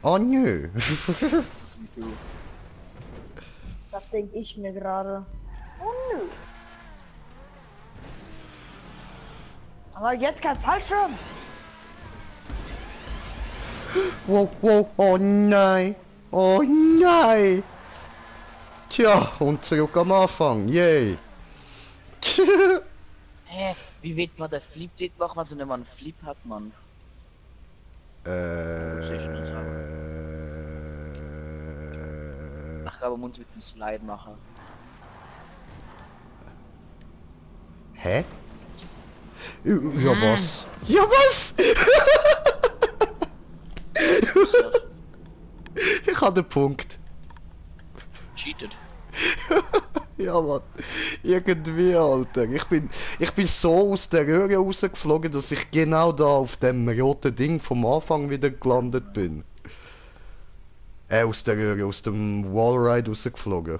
Speaker 2: Oh nö.
Speaker 1: Du.
Speaker 3: Das denke ich mir gerade. Oh nö. Aber jetzt kein Fallschirm.
Speaker 2: Wow, oh nein. Oh nein. Tja, und zurück am Anfang, yay.
Speaker 1: Hä? Wie wird man der Flip dort machen, wenn sie nicht mal einen Flip hat, Mann? Ach, aber man muss mit dem Slide machen.
Speaker 2: Hä? Ja was? Ja was? Ich habe den Punkt.
Speaker 1: Cheated.
Speaker 2: Ja Mann. Irgendwie, Alter. Ich bin so aus der Röhre rausgeflogen, dass ich genau da auf dem roten Ding vom Anfang wieder gelandet bin. Aus der Röhre, aus dem Wallride rausgeflogen.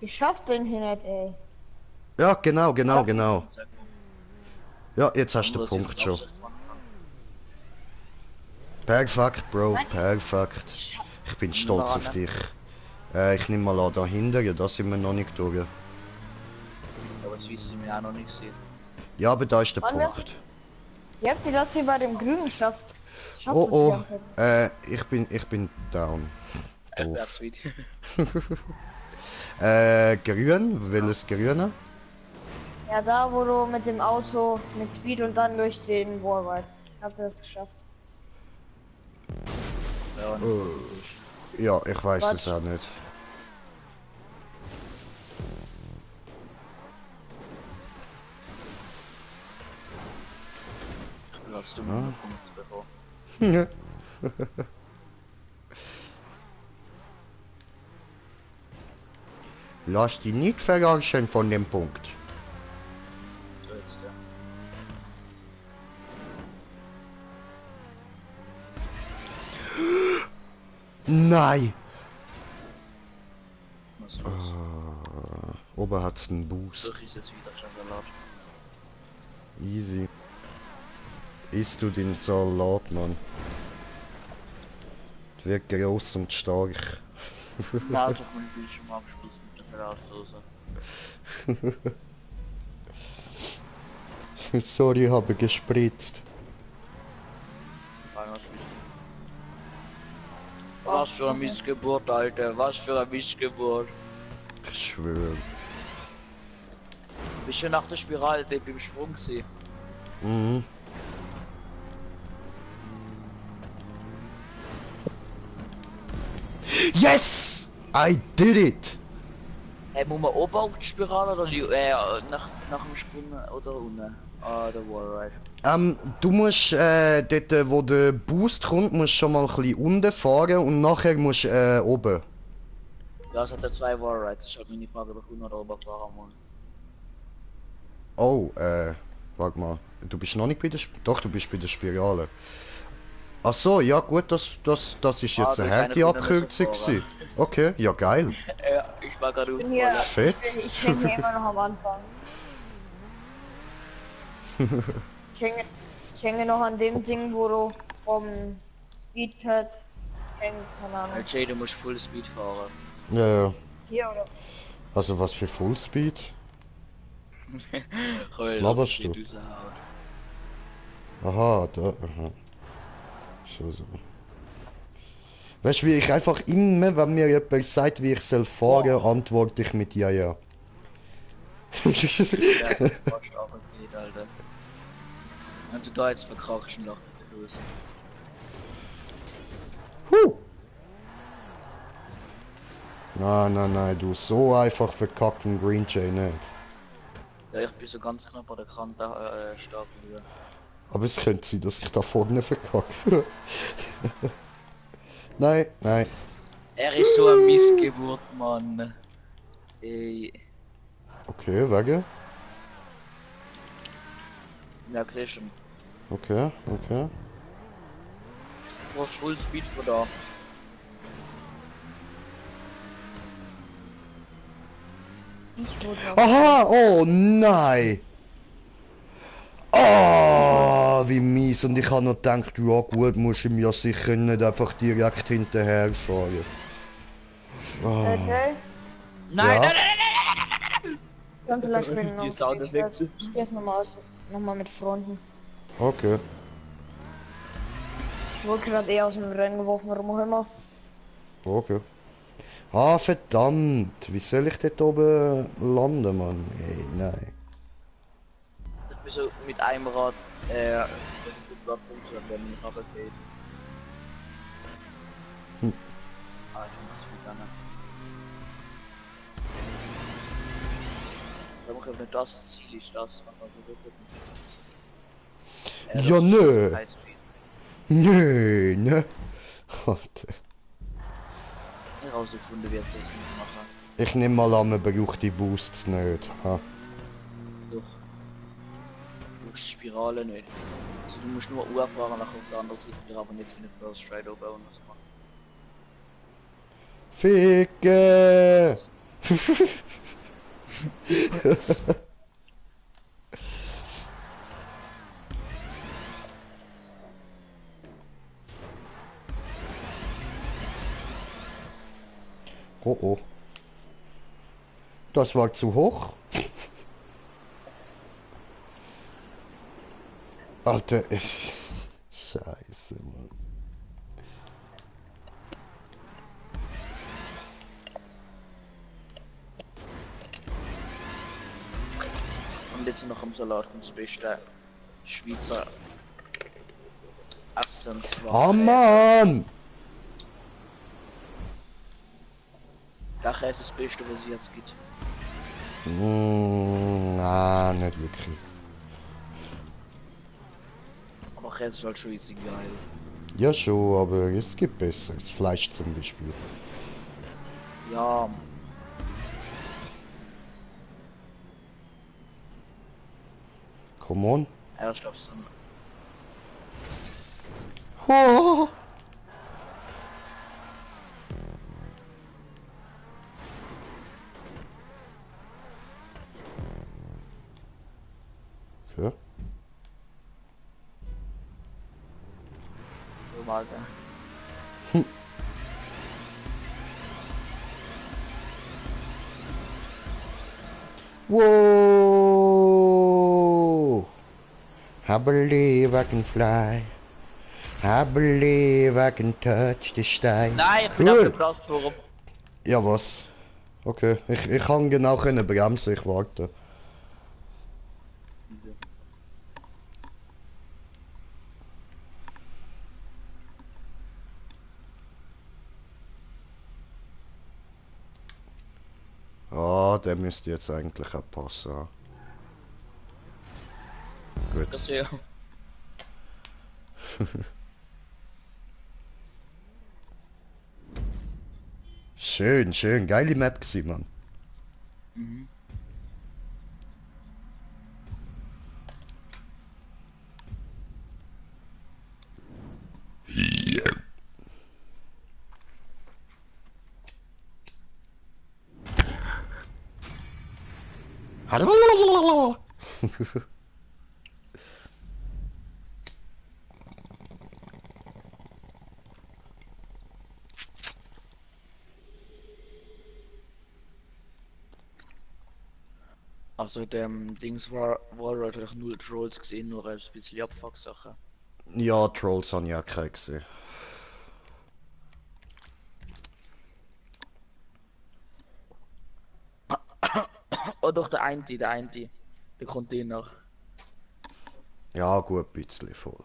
Speaker 3: Ich schaff den hier nicht, ey.
Speaker 2: Ja, genau. Ja, jetzt hast du den Punkt schon. Perfekt, Bro, perfekt. Ich bin stolz auf dich. Ich nehme mal an, da hinten, ja, da sind wir noch nicht durch.
Speaker 1: Aber das wissen wir auch noch nicht gesehen.
Speaker 2: Ja, aber da ist der
Speaker 3: Wann
Speaker 2: Punkt.
Speaker 3: Ihr habt sie das hier bei dem Grünen geschafft. Schafft
Speaker 2: Oh
Speaker 3: es die
Speaker 2: oh,
Speaker 3: ganze Zeit.
Speaker 2: ich bin down.
Speaker 1: Wäre
Speaker 2: Doof.
Speaker 1: sweet.
Speaker 2: Grün, welches Grüne?
Speaker 3: Ja, da wo du mit dem Auto mit Speed und dann durch den Wallride. Habt ihr das geschafft?
Speaker 1: Ja,
Speaker 2: Ja, ich weiß
Speaker 3: Was?
Speaker 2: es auch nicht.
Speaker 1: ich bin als dumm bevor.
Speaker 2: Lass dich nicht verarschen von dem Punkt.
Speaker 1: So jetzt, ja.
Speaker 2: Nein!
Speaker 1: Was ist los?
Speaker 2: Oben hat's einen Boost.
Speaker 1: Durch ist jetzt wieder schon Salat.
Speaker 2: Easy. Isst du den Salat, Mann? Das wird groß und stark.
Speaker 1: Na, doch mein Bildschirm abschließen mit der Salatdose.
Speaker 2: Sorry, habe gespritzt.
Speaker 1: Was für eine Missgeburt, Alter. Was für eine Missgeburt.
Speaker 2: Ich schwöre.
Speaker 1: Bist du nach der Spirale beim Sprung gesehen?
Speaker 2: Mhm. Yes! I did it!
Speaker 1: Hey, muss man oben auf die Spirale oder nach dem Sprung oder unten? Ah, der Wallride.
Speaker 2: Du musst dort, wo der Boost kommt, musst schon mal ein bisschen unten fahren und nachher musst oben.
Speaker 1: Ja, es hat ja zwei Wallrides. Das ist halt meine Frage, ob ich unten oder oben fahren muss.
Speaker 2: Oh, warte mal. Du bist noch nicht bei der Doch, du bist bei der Spirale. Ach so, ja gut, das ist jetzt eine harte Abkürzung gewesen. Okay, ja geil.
Speaker 1: Ja, ich war gerade
Speaker 3: Hier,
Speaker 2: Fett.
Speaker 3: ich hänge hier immer noch am Anfang. Ich hänge noch an dem Ding, wo du vom Speedpad hängst, keine Ahnung.
Speaker 1: Jay, du musst Full Speed fahren.
Speaker 2: Ja, ja.
Speaker 3: Hier oder?
Speaker 2: Also was für Fullspeed?
Speaker 1: Was
Speaker 2: laberst du? Aha, da, aha. So. Weißt du, wie ich einfach immer, wenn mir jemand sagt, wie ich soll fahren, antworte ich mit ja, ja.
Speaker 1: Ja, fast auch geht, Alter. Wenn du da jetzt verkrachst, noch los.
Speaker 2: Nein, du, so einfach verkacken Green Jay nicht.
Speaker 1: Ja, ich bin so ganz knapp an der Kante stark wieder.
Speaker 2: Aber es könnte sein, dass ich da vorne verkacke. Nein.
Speaker 1: Er ist so eine Missgeburt, Mann. Ey.
Speaker 2: Okay, wegen?
Speaker 1: Ja, Christian.
Speaker 2: Okay.
Speaker 1: Du hast Full Speed von da.
Speaker 3: Ich wurde
Speaker 2: Aha, oh nein! Ah, wie mies. Und ich habe noch gedacht, ja gut, muss ich mir ja sicher nicht einfach direkt hinterher fahren. Ah.
Speaker 3: Okay.
Speaker 1: Nein,
Speaker 2: Ja.
Speaker 1: nein!
Speaker 3: Dann vielleicht später noch.
Speaker 1: Die Sound ist weg.
Speaker 3: Ich geh jetzt nochmal mit Freunden.
Speaker 2: Okay.
Speaker 3: Ich wurde gerade eher aus dem Rennen geworfen, warum auch immer.
Speaker 2: Okay. Ah, verdammt. Wie soll ich dort oben landen, Mann? Ey, nein.
Speaker 1: Ich bin so mit einem Rad, auf die Plattform zu wenn ich runtergehe. Ah, ich muss wieder ne. Da muss ich nicht das Ziel ist das, aber so wird es nicht.
Speaker 2: Ja,
Speaker 1: das ist
Speaker 2: nö.
Speaker 1: Highspeed.
Speaker 2: Nö, ne? Alter.
Speaker 1: Ich rausgefunden, wie es das nicht machen.
Speaker 2: Ich nehme mal an, man braucht die Boosts nicht. Ha.
Speaker 1: Doch. Du musst Spirale nicht. Also du musst nur Uhr fahren, nachher auf der anderen Seite, aber jetzt mit der First Ride oben und was macht.
Speaker 2: Ficke! Oh oh. Das war zu hoch. Alter, ist... Scheiße, Mann.
Speaker 1: Und jetzt noch im Salat und das beste Schweizer Essen.
Speaker 2: Oh Mann!
Speaker 1: Der Käse ist das Beste, was es jetzt gibt.
Speaker 2: Na, nicht wirklich.
Speaker 1: Aber Käse ist halt schon easy geil.
Speaker 2: Ja schon, aber es gibt besseres. Fleisch zum Beispiel.
Speaker 1: Ja,
Speaker 2: Come on.
Speaker 1: ja, ich glaube so ein...
Speaker 2: Oh. Okay.
Speaker 1: Normal,
Speaker 2: Whoa! I believe I can fly. I believe I can touch the Stein.
Speaker 1: Nein, ich bin auf der Plattform.
Speaker 2: Ja, was? Okay, ich kann genau können bremsen, ich warte. Ah, der müsste jetzt eigentlich auch passen. Gut.
Speaker 1: Das ja.
Speaker 2: Schön, schön, geile Map gewesen, Mann.
Speaker 1: Mhm. Also dem Dings war natürlich null Trolls gesehen, nur ein bisschen Abfuck-Sache.
Speaker 2: Ja, Trolls habe ich auch keine gesehen.
Speaker 1: Oh doch, der eine, der Container.
Speaker 2: Ja, gut, ein bisschen voll.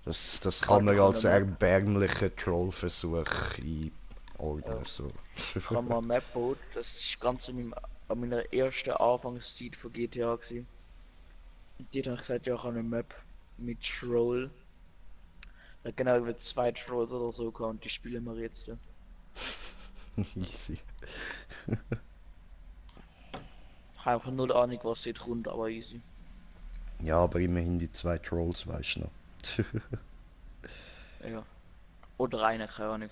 Speaker 2: Das
Speaker 1: Kann
Speaker 2: kann man
Speaker 1: doch
Speaker 2: als
Speaker 1: eine
Speaker 2: erbärmlicher Trollversuch einordnen.
Speaker 1: Ja.
Speaker 2: So.
Speaker 1: Ich habe mal eine Map gebaut, das ist ganz an meiner ersten Anfangszeit von GTA gewesen. Und dort habe ich gesagt, ja, ich habe eine Map mit Troll. Da hat genau über 2 Trolls oder so gehabt und die spielen wir jetzt.
Speaker 2: Easy.
Speaker 1: Ich habe einfach null Ahnung, was dort kommt, aber easy.
Speaker 2: Ja, aber immerhin die 2 Trolls, weißt du noch.
Speaker 1: Ja. Oder eine, keine Ahnung.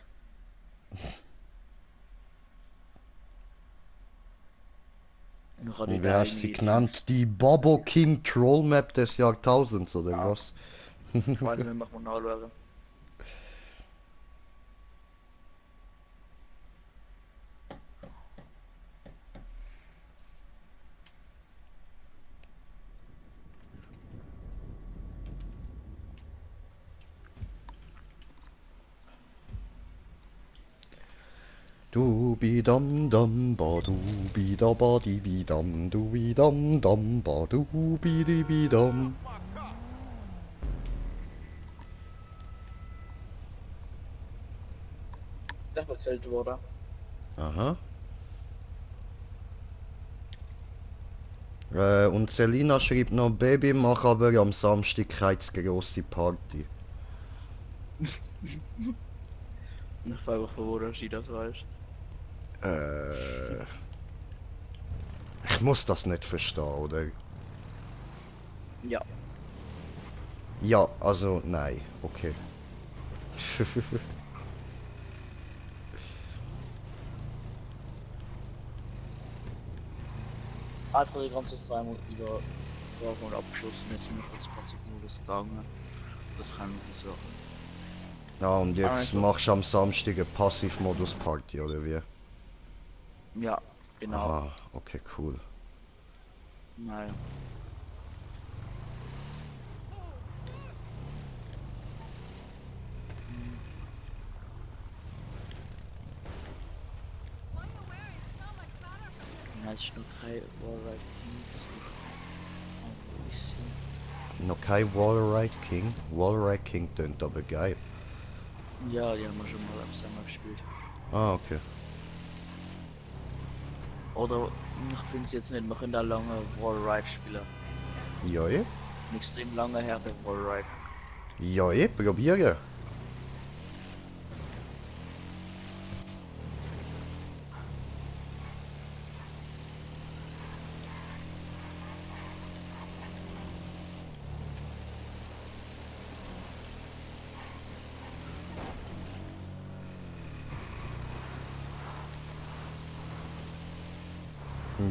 Speaker 1: Ich habe
Speaker 2: Und
Speaker 1: dort
Speaker 2: wie hast du sie
Speaker 1: eine-
Speaker 2: genannt? Die Bobo King Troll Map des Jahrtausends, oder
Speaker 1: Ja.
Speaker 2: was?
Speaker 1: Ich weiß nicht, machen wir nachschauen.
Speaker 2: Du bi dam dam ba du bi da ba di bi dam du bi dam dam ba du bi di bi dam.
Speaker 1: Das war erzählt worden.
Speaker 2: Aha. Und Selina schreibt noch, Baby, mach aber am Samstag keine grosse Party.
Speaker 1: Ich frage mich, von wo das weißt.
Speaker 2: Äh, ich muss das nicht verstehen, oder?
Speaker 1: Ja.
Speaker 2: Ja, also nein, okay.
Speaker 1: Einfach die ganze Zeit über und abgeschossen ist, mir kurz Passivmodus gegangen. Das kann ich so.
Speaker 2: Ja, und jetzt
Speaker 1: Also-
Speaker 2: machst du am Samstag eine Passivmodus-Party, oder wie?
Speaker 1: Ja, genau.
Speaker 2: Ah, okay, cool.
Speaker 1: Naja. Ja, ich noch kein Warrior Kings.
Speaker 2: Noch kein Wallride King. Wallride King tönt aber geil.
Speaker 1: Ja, die haben wir schon mal zusammen gespielt.
Speaker 2: Ah, okay.
Speaker 1: Oder ich finde es jetzt nicht, wir können da lange Wallride spielen.
Speaker 2: Ja, eh.
Speaker 1: Ein extrem lange her der Wallride.
Speaker 2: Ja, eh, probieren.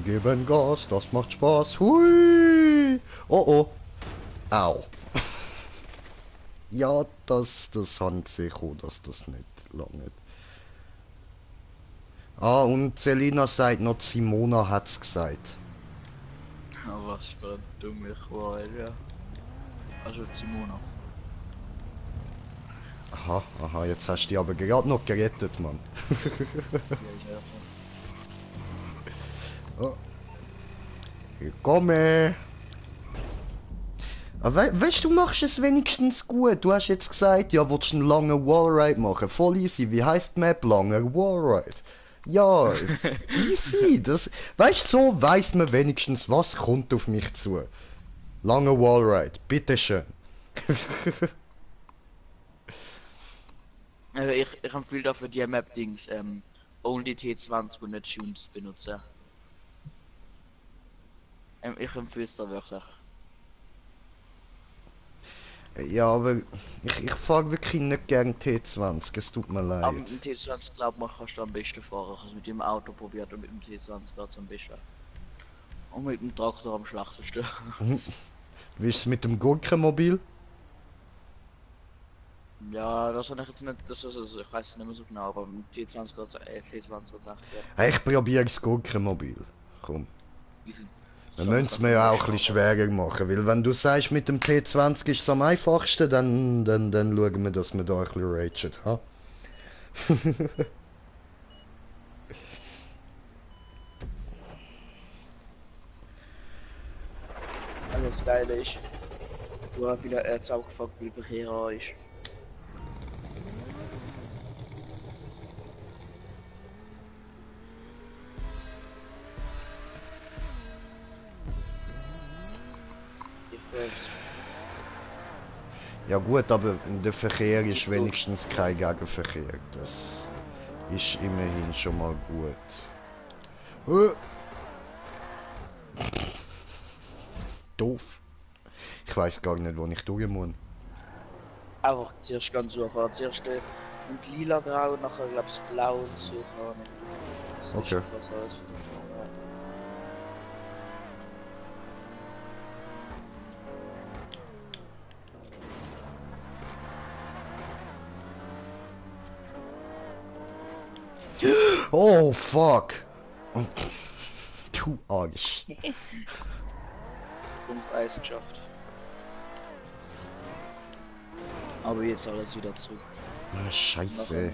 Speaker 2: Geben Gas, das macht Spaß. Hui! Oh oh. Au. Ja, das habe ich gesehen, dass das nicht lange. Ah, und Selina sagt noch, Simona hat's gesagt.
Speaker 1: Oh, was für ein dummer Qual, ja. Also Simona.
Speaker 2: Aha, aha, jetzt hast du dich aber gerade noch gerettet, Mann.
Speaker 1: Ja,
Speaker 2: Oh. Ich komme. Weißt du, machst es wenigstens gut. Du hast jetzt gesagt, ja, willst du einen langen Wallride machen? Voll easy. Wie heißt die Map? Langer Wallride. Ja, easy. Das, weißt du, so weiss man wenigstens, was kommt auf mich zu. Langer Wallride, bitteschön.
Speaker 1: ich empfehle dafür die Map-Dings, Only T20 und nicht Tunes benutzen. Ich empfehle es da wirklich.
Speaker 2: Ja, aber ich fahre wirklich nicht gern T20, es tut mir
Speaker 1: Aber mit
Speaker 2: leid.
Speaker 1: dem T20 glaub man kannst du am besten fahren. Ich habe es mit dem Auto probiert und mit dem T20 geht's am besten. Und mit dem Traktor am schlechtesten.
Speaker 2: Wie ist es mit dem Gurkenmobil?
Speaker 1: Ja, das habe ich jetzt nicht, das ist also, ich weiß es nicht mehr so genau, aber mit T20 geht's, T20 geht's echt gut.
Speaker 2: Hey, ich probiere das Gurkenmobil. Komm.
Speaker 1: Easy.
Speaker 2: Wir
Speaker 1: So,
Speaker 2: müssen
Speaker 1: das
Speaker 2: es mir ja
Speaker 1: am
Speaker 2: auch ein
Speaker 1: besten
Speaker 2: bisschen schwerer machen, weil wenn du sagst, mit dem T20 ist es am einfachsten, dann schauen wir, dass wir da ein bisschen ragen, ha?
Speaker 1: Also das Geile ist, du hast wieder Erz aufgefuckt, wie Verkehr ist. Ich weiß.
Speaker 2: Ja gut, aber der Verkehr ist wenigstens kein Gegenverkehr. Das ist immerhin schon mal gut. Doof. Ich weiß gar nicht, wo ich durch muss.
Speaker 1: Einfach zuerst ganz suchen. Zuerst und lila grau, nachher glaub's blau und suchen. Das ist
Speaker 2: Okay.
Speaker 1: was alles.
Speaker 2: Oh fuck! Du Arsch.
Speaker 1: 5 Eis geschafft. Aber jetzt alles wieder zurück.
Speaker 2: Ah, Scheiße.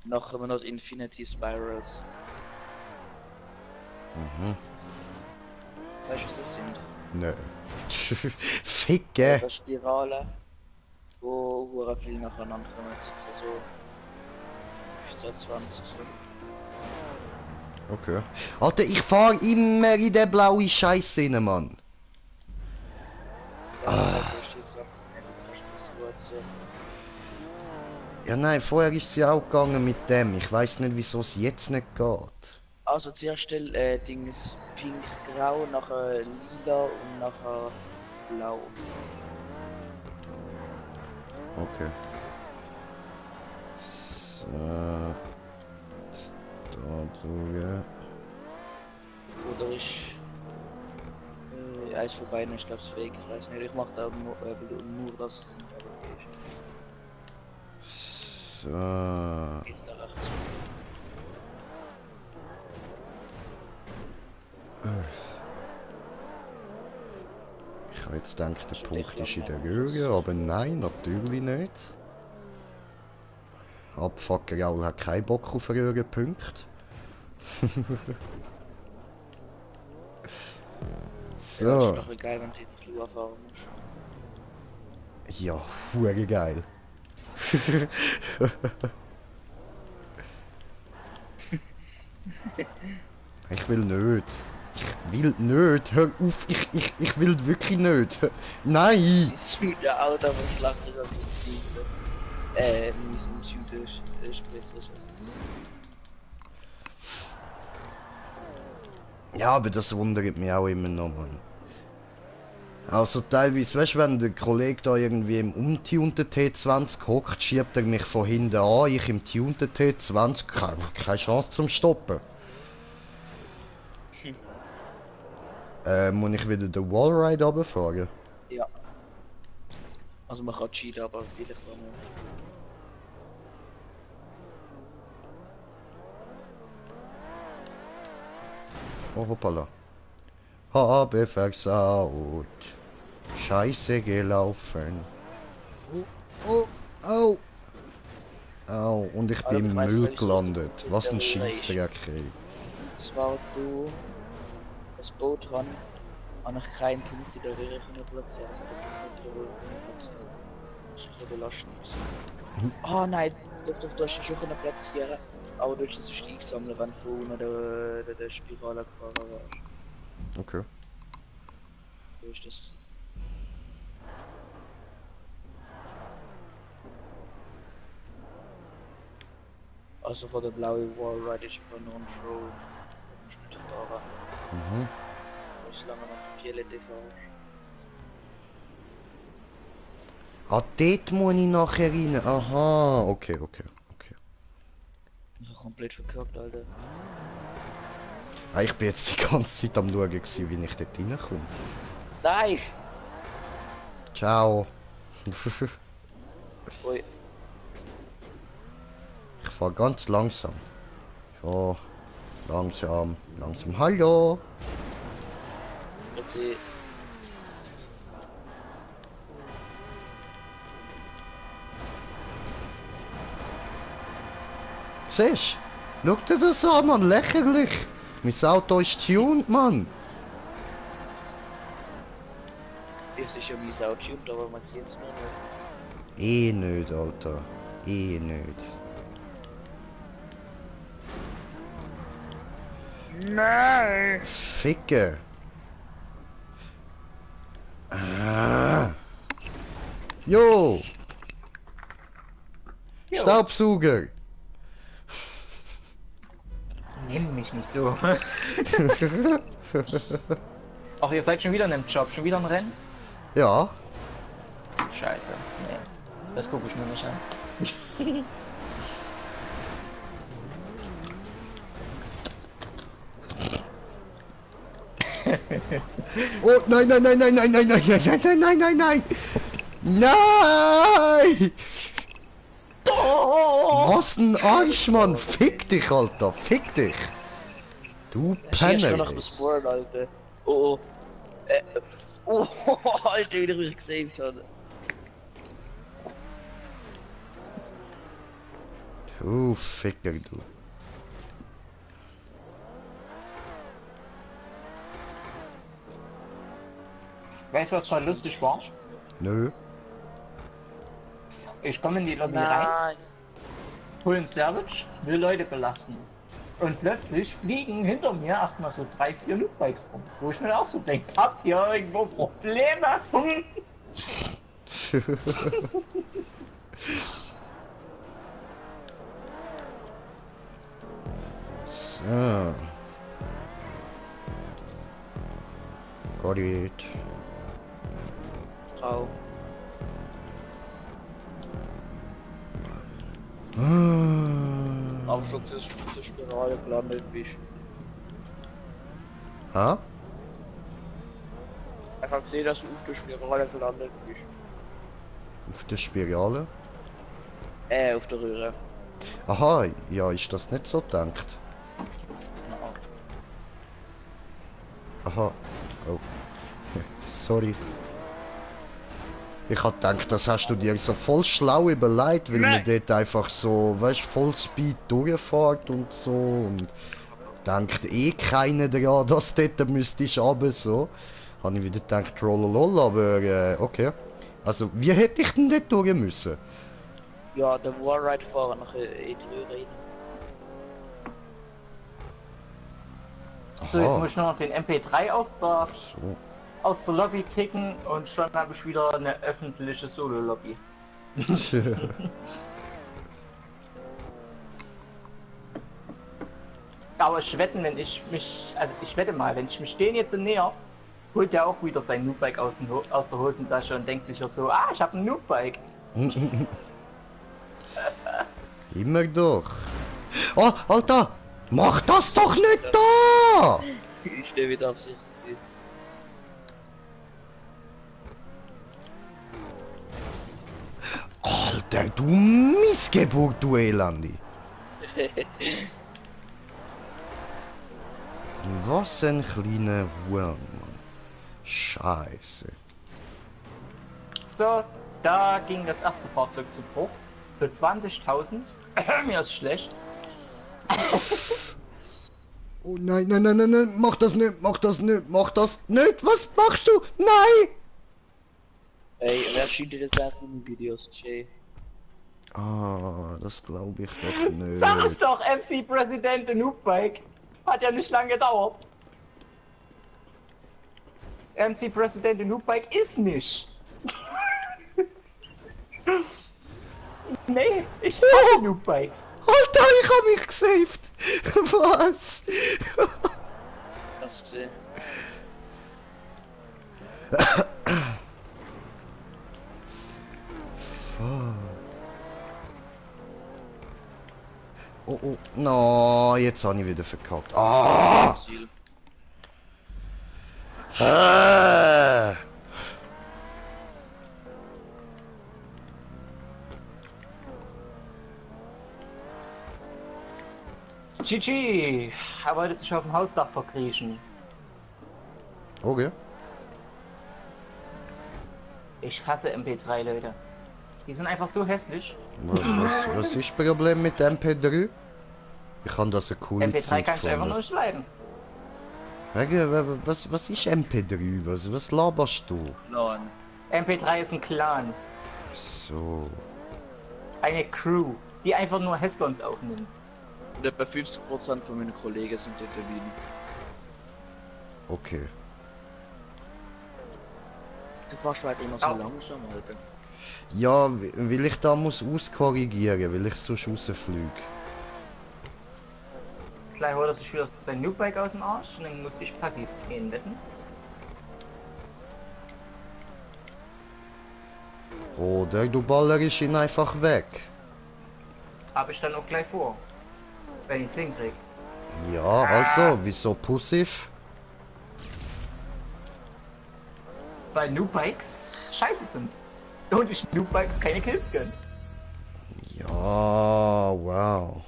Speaker 1: Noch haben wir noch Infinity Spirals.
Speaker 2: Mhm.
Speaker 1: Weißt du, was das sind?
Speaker 2: Nö. Ficke!
Speaker 1: Das Spirale, wo hure viel nacheinander kommen. Also 20 so.
Speaker 2: Okay. Alter, ich fahr immer in den blauen Scheiß rein, Mann.
Speaker 1: Ja, das ist jetzt 20 Minuten, das gut so.
Speaker 2: Ja nein, vorher ist es ja auch gegangen mit dem. Ich weiß nicht, wieso es jetzt nicht geht.
Speaker 1: Also zuerst Dings pink, grau, nachher lila und nachher blau.
Speaker 2: Okay. So. Da drüben.
Speaker 1: Oder ist eins von beiden, ich glaube es fake, ich weiß nicht, ich mach da nur das.
Speaker 2: So.
Speaker 1: Geht's da rechts?
Speaker 2: Ich habe jetzt gedacht, der Punkt ist in der Röhre, aber nein, natürlich nicht. Abfucker hat keinen Bock auf Röhrenpunkte.
Speaker 1: Ja, das ist
Speaker 2: So.
Speaker 1: doch geil, wenn du die Flur fahren musst.
Speaker 2: Ja, hure geil. Ich will nicht. Ich will nicht. Hör auf, ich will wirklich nicht. Nein!
Speaker 1: Die Süde Auto aber schlacht ist auf die Süde. Mein Süde ist besser als
Speaker 2: Ja, aber das wundert mich auch immer noch, Mann. Also teilweise, weißt du, wenn der Kollege da irgendwie im untunten T20 hockt, schiebt er mich von hinten an, ich im tunten T20, keine Chance zum Stoppen. Muss ich wieder den Wallride runterfahren?
Speaker 1: Ja. Also man kann cheaten, aber vielleicht auch nicht.
Speaker 2: Oh, hoppala. Habe versaut. Scheiße gelaufen. Oh, au. Au, und ich bin im
Speaker 1: ich weiss,
Speaker 2: Müll
Speaker 1: welches
Speaker 2: gelandet.
Speaker 1: das
Speaker 2: Was ein
Speaker 1: der Röhre ist.
Speaker 2: Scheissdreck, ey.
Speaker 1: Zwar du das Boot ran, habe ich keinen Punkt in der Röhre können platzieren. Also der Punkt platzieren. Das ist ein bisschen belastend. Oh nein, doch, du hast ihn schon können platzieren. Aber du hast das sonst eingesammelt, wenn du unten der Spirale gefahren warst.
Speaker 2: Okay.
Speaker 1: So ist das. Also von der blauen Wallride ist einfach nur ein Throw. Du musst nicht fahren.
Speaker 2: Mhm.
Speaker 1: Solange noch die violette fahrst.
Speaker 2: Ah, dort muss ich nachher rein. Aha, okay.
Speaker 1: Ich hab komplett verkackt, Alter.
Speaker 2: Ah, ich bin jetzt die ganze Zeit am schauen, gewesen, wie ich dort reinkomme.
Speaker 1: Nein!
Speaker 2: Ciao.
Speaker 1: Ui.
Speaker 2: Ich fahr ganz langsam. So, langsam. Hallo.
Speaker 1: Jetzt
Speaker 2: Siehst du? Schau dir das an, Mann. Lächerlich. Mein Auto ist tuned, Mann.
Speaker 1: es ist ja mein Auto, aber man sieht es mir nicht.
Speaker 2: Eh nicht, Alter. Eh nicht.
Speaker 3: Nein!
Speaker 2: Ficke. Ah. Jo.
Speaker 1: Jo.
Speaker 2: Staubsauger.
Speaker 4: Nimm mich nicht so. Ach, ihr seid schon wieder in dem Job, schon wieder ein Rennen?
Speaker 2: Ja.
Speaker 4: Scheiße. Nee. Das gucke ich mir nicht an.
Speaker 2: Oh, nein. Nein! Was ein Arsch, Mann! Fick dich, Alter! Fick dich! Du
Speaker 1: Schießt du nach
Speaker 2: Penner!
Speaker 1: dem Spawn, Alter. Oh. Oh, Alter, wie ich mich gesaved habe.
Speaker 2: Du Ficker, du.
Speaker 4: Weißt du, was voll lustig war?
Speaker 2: Nö.
Speaker 4: Ich komme in die Lobby rein,
Speaker 1: Nein.
Speaker 4: hol einen Savage, will Leute belasten. Und plötzlich fliegen hinter mir erstmal so 3-4 Lootbikes rum. Wo ich mir auch so denke, habt ihr irgendwo Probleme?
Speaker 2: So. Got it.
Speaker 1: Frau.
Speaker 2: Ah.
Speaker 1: Aber schon zur Spirale gelandet bist.
Speaker 2: Ha?
Speaker 1: Ich habe gesehen, dass du auf der Spirale gelandet bist.
Speaker 2: Auf der Spirale?
Speaker 1: Auf der Röhre.
Speaker 2: Aha, ja, ist das nicht so gedacht? Aha. Oh. Sorry. Ich hab gedacht, das hast du dir so voll schlau überlegt, weil man dort einfach so, weißt, Vollspeed durchfährt und so und denkt eh keiner daran, dass du dort müsstest runter, so. Habe ich wieder gedacht, trollolol, aber okay. Also, wie hätte ich denn dort durch müssen?
Speaker 1: Ja, der Warride fahren nach in die Röhre rein.
Speaker 4: So, jetzt
Speaker 2: Aha.
Speaker 4: muss ich nur noch den MP3
Speaker 2: So.
Speaker 4: aus der Lobby kicken und schon habe ich wieder eine öffentliche Solo-Lobby. Aber ich wetten, wenn ich mich, also ich wette mal, wenn ich mich den jetzt näher, holt der auch wieder sein Noobbike aus der Hosentasche und denkt sich ja so, ich habe ein Noobbike.
Speaker 2: Immer doch. Oh, Alter! Mach das doch nicht da!
Speaker 1: Ich stehe wieder auf sich.
Speaker 2: Alter, du Missgeburt, du Elandi! Was ein kleiner Wurm, Mann. Scheiße.
Speaker 4: So, da ging das erste Fahrzeug zu Bruch. Für 20.000. Mir ist schlecht.
Speaker 2: Oh nein, nein, nein, nein, nein, mach das nicht, mach das nicht, mach das nicht! Was machst du? Nein!
Speaker 1: Ey, wer schiebt dir das auch in den Videos, Jay?
Speaker 2: Ah, das glaube ich doch nicht.
Speaker 4: Sag ich doch, MC-Präsident in Noobbike. Hat ja nicht lange gedauert. MC-Präsident in Noobbike ist nicht. Nee, ich hasse Noobbikes.
Speaker 2: Alter, ich hab mich gesaved! Was?
Speaker 1: Hast du gesehen?
Speaker 2: Oh, oh, no, jetzt habe ich wieder verkackt. Ah!
Speaker 1: Ziel.
Speaker 4: GG, er wollte sich auf dem Hausdach verkriechen.
Speaker 2: Okay.
Speaker 4: Ich hasse MP3, Leute. Die sind einfach so hässlich.
Speaker 2: Was ist das Problem mit MP3? Ich kann das eine coole
Speaker 4: MP3
Speaker 2: Zeit
Speaker 4: kann ich einfach nur
Speaker 2: gefunden.
Speaker 4: nicht leiden.
Speaker 2: Was ist MP3? Was laberst du?
Speaker 1: Nein.
Speaker 4: MP3 ist ein Clan.
Speaker 2: So.
Speaker 4: Eine Crew, die einfach nur Häslons aufnimmt.
Speaker 1: Und etwa 50% von meinen Kollegen sind dort in Wien.
Speaker 2: Okay.
Speaker 1: Du fährst halt immer so
Speaker 4: Au.
Speaker 1: langsam, Alter.
Speaker 2: Ja, weil ich da muss auskorrigieren, weil ich sonst rausfliege.
Speaker 4: Gleich holt er sich wieder sein Noobbike aus dem Arsch und dann muss ich passiv gehen, wetten.
Speaker 2: Oder du ballerst ihn einfach weg.
Speaker 4: Hab ich dann auch gleich vor. Wenn ich's hinkrieg.
Speaker 2: Ja, also, wieso Pussif?
Speaker 4: Weil Noobbikes scheiße sind. Und ich Noobbikes keine Kills gönnen.
Speaker 2: Ja, wow.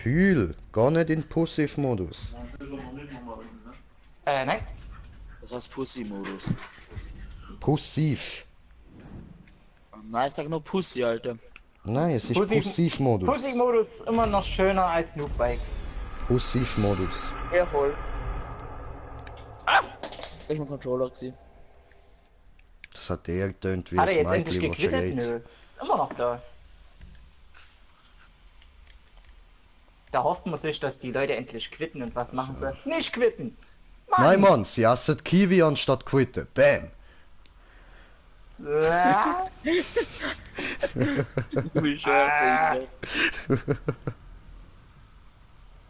Speaker 2: Hühl, gar nicht in Pussif-Modus.
Speaker 4: Nein.
Speaker 1: Das heißt Pussy-Modus.
Speaker 2: Pussif.
Speaker 1: Nein, ich sag nur Pussy, Alter.
Speaker 2: Nein, es ist
Speaker 4: Pussif-
Speaker 2: Pussif-Modus.
Speaker 4: Pussy-Modus immer noch schöner als Noobbikes.
Speaker 2: Pussif-Modus.
Speaker 4: Jawohl.
Speaker 1: Ich bin Controller gewesen.
Speaker 2: Das hat eher getönt wie
Speaker 4: Hat er
Speaker 2: ein
Speaker 4: jetzt endlich
Speaker 2: Mädchen, das
Speaker 4: gequittet?
Speaker 2: schreit.
Speaker 4: Nö. Ist immer noch da. Da hofft man sich, dass die Leute endlich quitten und was machen sie? Nicht quitten!
Speaker 2: Nein, Mann, sie essen Kiwi anstatt quitten. Bam!
Speaker 4: Ja.
Speaker 1: Wie
Speaker 4: Ah.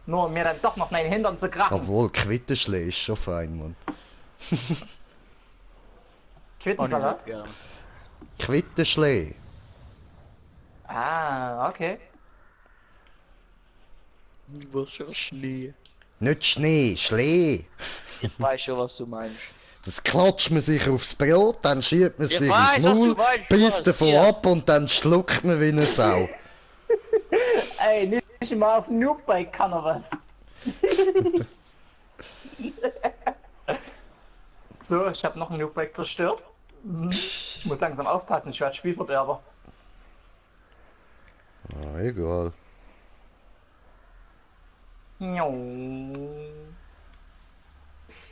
Speaker 4: Nur um mir dann doch noch meinen Hintern zu krachen.
Speaker 2: Obwohl, Quittenschlee ist schon fein, Mann.
Speaker 4: Quittensalat?
Speaker 2: Quittenschlee.
Speaker 4: Ah, okay.
Speaker 1: Was für Schnee.
Speaker 2: Nicht Schnee, Schlee.
Speaker 1: Ich weiß schon, was du meinst.
Speaker 2: Das klatscht man sich aufs Brot, dann schiebt man
Speaker 1: Ich
Speaker 2: sich
Speaker 1: weiß,
Speaker 2: ins
Speaker 1: was du
Speaker 2: Maul,
Speaker 1: meinst,
Speaker 2: beißt
Speaker 1: was,
Speaker 2: davon
Speaker 1: ja.
Speaker 2: ab und dann schluckt man wie eine Sau.
Speaker 4: Ey, nicht mal auf dem Noobbike kann er was. So, ich habe noch ein Noobbike zerstört. Ich muss langsam aufpassen, ich werde Spielverderber.
Speaker 2: Ah, egal.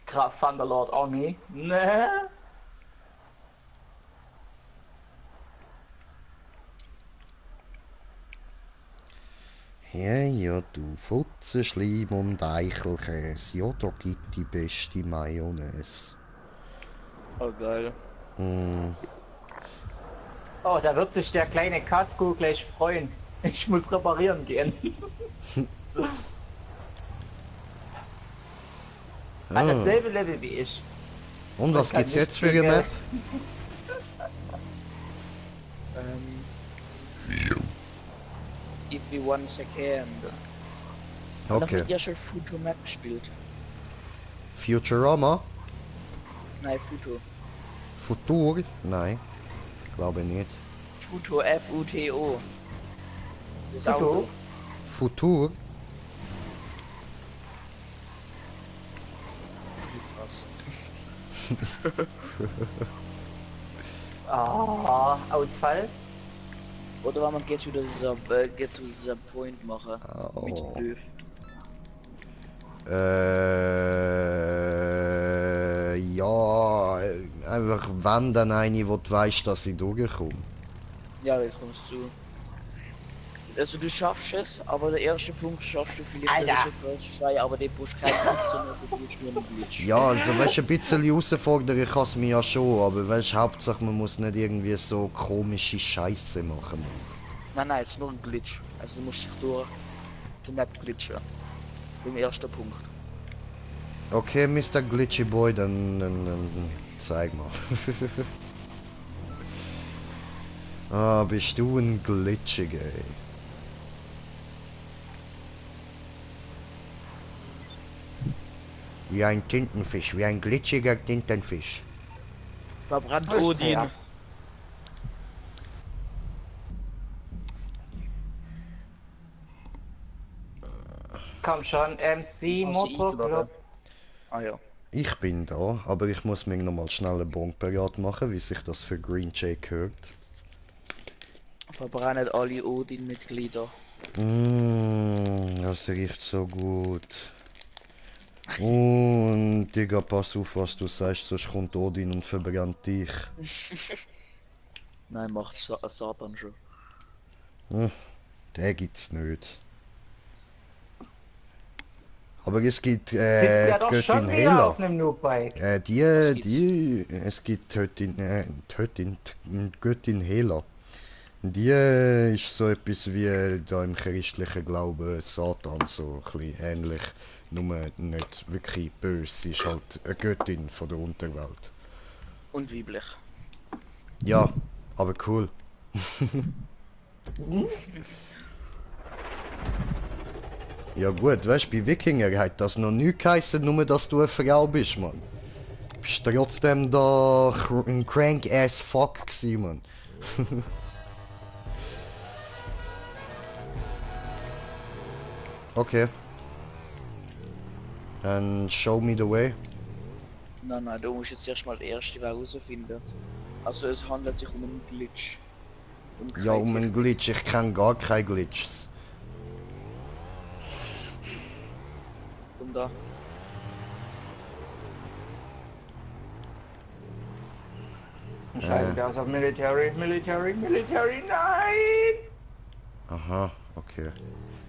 Speaker 4: Graf Thunderlord Army. Ne?
Speaker 2: Ja, ja, du Futzenschleim und Eichelkäse, ja, da gibt die beste Mayonnaise.
Speaker 1: Oh geil.
Speaker 2: Mm.
Speaker 4: Oh, da wird sich der kleine Casco gleich freuen. Ich muss reparieren gehen.
Speaker 2: Ah.
Speaker 4: Dasselbe Level wie ich.
Speaker 2: Und was
Speaker 4: kann
Speaker 2: gibt's
Speaker 4: nicht
Speaker 2: jetzt für
Speaker 4: viel
Speaker 2: eine Map?
Speaker 1: If we once again. Und
Speaker 2: Okay.
Speaker 1: habt ihr schon Future Map gespielt?
Speaker 2: Futurama?
Speaker 1: Nein, Future.
Speaker 2: Futur? Nein, glaube nicht.
Speaker 1: Future F-U-T-O. Das
Speaker 4: Futur?
Speaker 1: Auto.
Speaker 2: Futur?
Speaker 4: Ah, Ausfall.
Speaker 1: Oder wenn man Get to the Point machen. Mit
Speaker 2: Oh.
Speaker 1: Löw.
Speaker 2: Ja, einfach wenn dann eine, wo du weißt, dass sie durchkomme.
Speaker 1: Ja, jetzt kommst du. Also du schaffst es, aber der erste Punkt schaffst du vielleicht
Speaker 4: Alter.
Speaker 1: First Try, aber den brauchst du keinen Punkt, sondern du brauchst nur einen Glitch.
Speaker 2: Ja, also weißt du, ein bisschen herausfordern kann es mich ja schon, aber weißt du, Hauptsache man muss nicht irgendwie so komische Scheiße machen.
Speaker 1: Nein, es ist nur ein Glitch. Also du musst dich durch die Map glitchen. Beim ersten Punkt.
Speaker 2: Okay, Mr. Glitchy Boy, dann zeig mal. Ah, bist du ein Glitchiger, ey. Wie ein Tintenfisch, wie ein glitschiger Tintenfisch.
Speaker 1: Verbrannt
Speaker 4: Alles
Speaker 1: Odin.
Speaker 4: fair. Komm schon, MC
Speaker 1: Hast du
Speaker 4: Motorclub.
Speaker 1: Ah ja.
Speaker 2: Ich bin da, aber ich muss mir nochmal schnell einen Bon parat machen, wie sich das für Green Jay gehört.
Speaker 1: Verbrennen alle Odin-Mitglieder.
Speaker 2: Das riecht so gut. Und Digga, pass auf, was du sagst, sonst kommt Odin und verbrennt dich.
Speaker 1: Nein, macht Satan schon.
Speaker 2: Der gibt's nicht. Aber es gibt
Speaker 4: Sitzt ja doch
Speaker 2: Göttin
Speaker 4: schon wieder
Speaker 2: Hela.
Speaker 4: auf einem Noobbike.
Speaker 2: Es gibt Göttin Hela. Die ist so etwas wie da im christlichen Glauben Satan, so ein bisschen ähnlich. Nur nicht wirklich böse, sie ist halt eine Göttin von der Unterwelt.
Speaker 1: Und weiblich.
Speaker 2: Ja, aber cool. Ja gut, weißt du, bei Wikinger hat das noch nie geheißen, nur dass du eine Frau bist, Mann. Du bist trotzdem da ein crank ass fuck gsi, Mann. Okay. Dann show me the way.
Speaker 1: Nein, du musst jetzt erstmal den ersten Weg herausfinden. Also es handelt sich um einen Glitch.
Speaker 2: Ja, um einen Glitch. Ich kenne gar keine Glitches.
Speaker 1: Und da.
Speaker 4: Scheiße, der ist auf Military, nein!
Speaker 2: Aha, okay.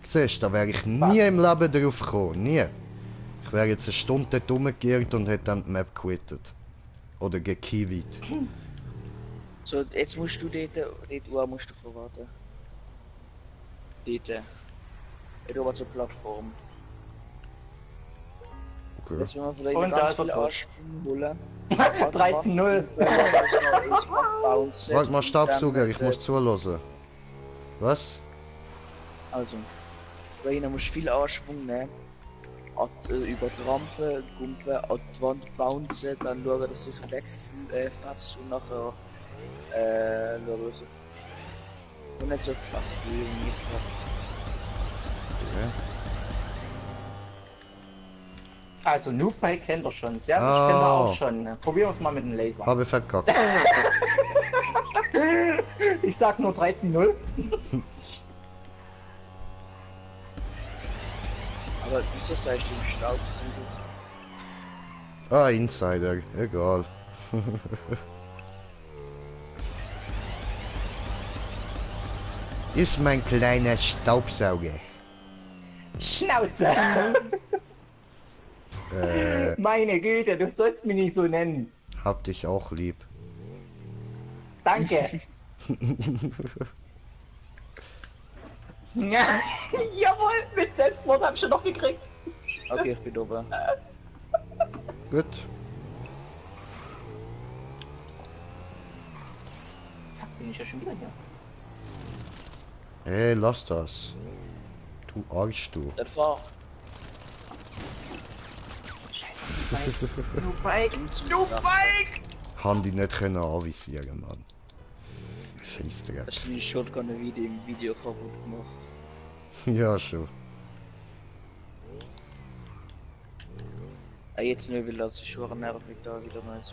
Speaker 2: Siehst du, da wäre ich nie im Leben drauf gekommen. Nie. Ich wäre jetzt eine Stunde dort rumgeirrt und hätte dann die Map quittet. Oder gekiwit.
Speaker 1: So, jetzt musst du dort musst du verwarten. Dort. Rüber zur Plattform.
Speaker 2: Okay.
Speaker 1: Jetzt müssen wir vielleicht
Speaker 4: Und
Speaker 1: ganz
Speaker 4: da ist er
Speaker 1: viele
Speaker 4: tot.
Speaker 1: Arschsprünge holen.
Speaker 4: 13-0.
Speaker 2: Warte mal, Staubsauger, ich muss zuhören. Was?
Speaker 1: Also, bei ihnen musst du viel Anschwung nehmen. über die Rampe, Gumpe, an die Wand bouncen, dann schauen, dass sich wegfasst und nachher schauen, dass und nicht so fast wie nicht.
Speaker 2: Okay.
Speaker 4: Also Noobbike kennt er schon, Savage kennt er
Speaker 2: Oh.
Speaker 4: auch schon. Ne? Probieren wir es mal mit dem Laser.
Speaker 2: Habe verkackt.
Speaker 4: Ich sag nur 13-0.
Speaker 1: Aber wieso sagst du im Staubsauger?
Speaker 2: Ah, Insider. Egal. Ist mein kleiner Staubsauger.
Speaker 4: Schnauze! Meine Güte, du sollst mich nicht so nennen.
Speaker 2: Hab dich auch lieb.
Speaker 4: Danke. Ja, jawohl, mit Selbstmord hab ich schon noch gekriegt.
Speaker 1: Okay, ich bin oben.
Speaker 2: Gut.
Speaker 4: Fuck, bin ich ja schon wieder hier.
Speaker 2: Hey, lass das. Du Arsch, du.
Speaker 1: Dann fahr.
Speaker 4: Scheiße, Noobbike. Noobbike!
Speaker 2: Haben die nicht können anvisieren, Mann. Scheißdreck.
Speaker 1: Hast du die Shotgun wieder im Video kaputt gemacht?
Speaker 2: Ja, schon.
Speaker 1: Ah, jetzt nur, weil das ist schon nervig da wieder nice.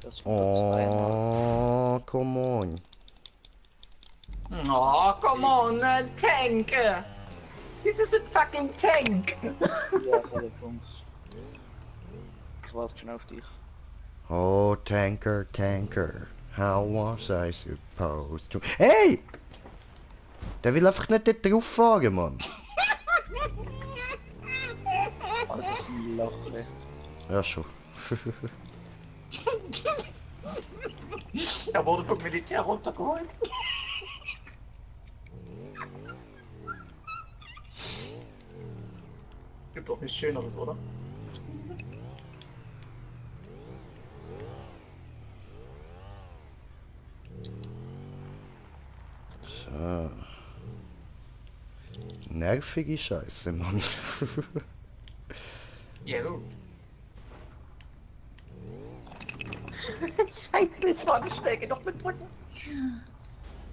Speaker 1: Das war
Speaker 2: Oh, come on.
Speaker 4: Oh, come on, Tank! This is a fucking tank!
Speaker 1: ja, voller Punkt. Ich warte schon auf dich.
Speaker 2: Oh, Tanker, Tanker. How was I supposed to... Hey! Der will einfach nicht dort drauf fahren, Mann.
Speaker 1: Oh, das ist ein Loch, ey.
Speaker 2: Ja, schon.
Speaker 4: Er wurde vom Militär runtergeholt. Gibt doch nichts Schöneres, oder?
Speaker 2: So. Nervige Scheiße, Mann.
Speaker 4: Jo. Scheiße, ich war nicht schnell genug mit drücken.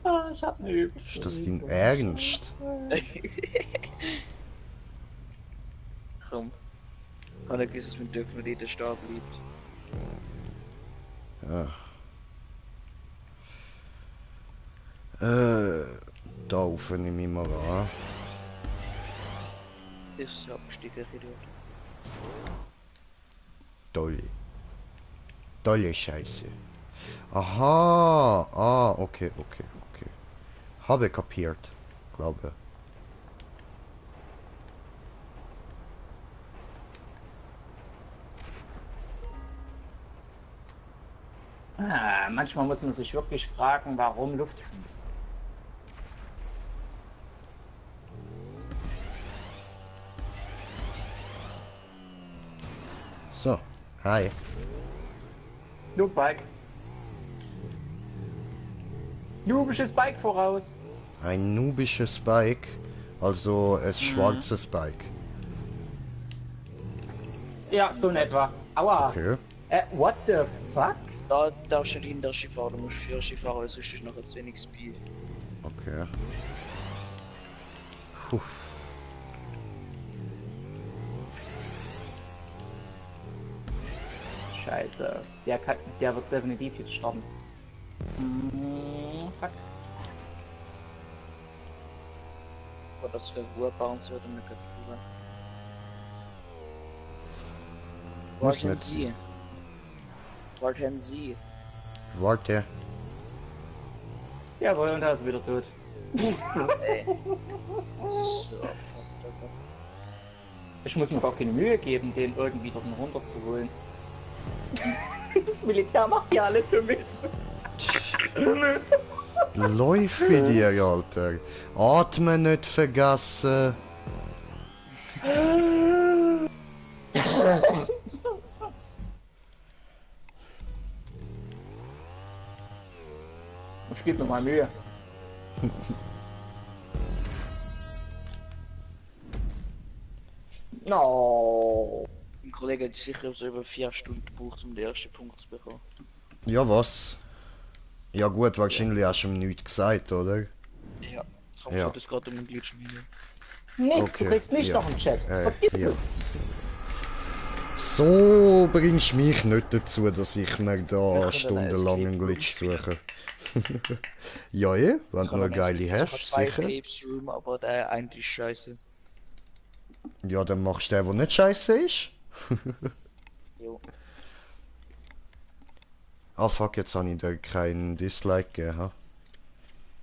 Speaker 4: Ah, ich hab ne Übung.
Speaker 2: Ist das dein Ernst?
Speaker 1: Komm. Kann ich wissen, mit dürfen wir nicht stehen bleibt.
Speaker 2: Ja. Da rauf nehme ich mal an.
Speaker 1: Das ist abgestiegen, Idiot.
Speaker 2: Toll. Tolle Scheiße. Aha. Ah, okay, okay, okay. Habe kapiert. Glaube.
Speaker 4: Manchmal muss man sich wirklich fragen, warum Luft.
Speaker 2: So. Hi.
Speaker 4: Noobbike. Noobisches Bike voraus.
Speaker 2: Ein nubisches Bike. Also ein schwarzes Bike.
Speaker 4: Ja, so in etwa. Aua.
Speaker 2: Okay.
Speaker 4: What the fuck?
Speaker 1: Da darfst du nicht hinter Ski fahren, du musst für Ski fahren, weil sonst ist nachher zu wenig Speed.
Speaker 2: Okay. Puh.
Speaker 4: Scheiße. Der wird definitiv jetzt sterben. Fuck.
Speaker 1: Aber das für Ruhe bauen wird und nicht Gefühle.
Speaker 2: Muss
Speaker 1: Warten
Speaker 2: nicht
Speaker 1: Sie. Warten Sie.
Speaker 2: Warte.
Speaker 4: Jawohl, und er ist wieder tot.
Speaker 1: Ey. So,
Speaker 4: Ich muss mir gar keine Mühe geben, den irgendwie dort runterzuholen. Das Militär macht ja alles für mich.
Speaker 2: Läuft bei dir, Alter. Atmen nicht vergessen.
Speaker 4: Ich gebe mir mal Mühe.
Speaker 3: No.
Speaker 1: Ein Kollege hat sicher so über 4 Stunden gebraucht, um den ersten Punkt zu bekommen.
Speaker 2: Ja, was? Ja gut, wahrscheinlich hast du ihm nichts gesagt, oder?
Speaker 1: Ja.
Speaker 2: Ja.
Speaker 1: Ja. Das gerade um den Glitch-Video.
Speaker 4: Nick,
Speaker 2: Okay,
Speaker 4: du kriegst nicht
Speaker 2: ja.
Speaker 4: noch einen Chat. Vergiss
Speaker 2: ja.
Speaker 4: es.
Speaker 2: So bringst du mich nicht dazu, dass ich mir
Speaker 1: Wir
Speaker 2: da
Speaker 1: können
Speaker 2: stundenlang einen
Speaker 1: Escape Room
Speaker 2: Glitch
Speaker 1: spielen.
Speaker 2: suche. Ja, wenn du eine geile
Speaker 1: Ich habe
Speaker 2: hast,
Speaker 1: 2
Speaker 2: sicher.
Speaker 1: Escapes Room, aber der eine ist scheiße.
Speaker 2: Ja, dann machst du den, der nicht scheiße ist.
Speaker 1: Jo.
Speaker 2: Ah fuck, jetzt habe ich dir keinen Dislike gegeben, ha?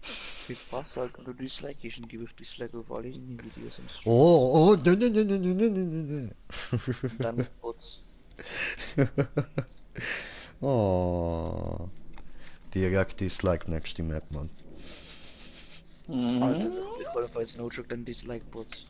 Speaker 1: Viel Spaß, halt, wenn du Dislike gibst, dann gebe ich Dislike auf alle deine Videos im Stream.
Speaker 2: Oh, ne.
Speaker 1: Und dann mit Bots.
Speaker 2: Oh. Direkt Dislike nächste Map, Mann.
Speaker 1: Alter, ich hole falls no joke dann Dislike Bots.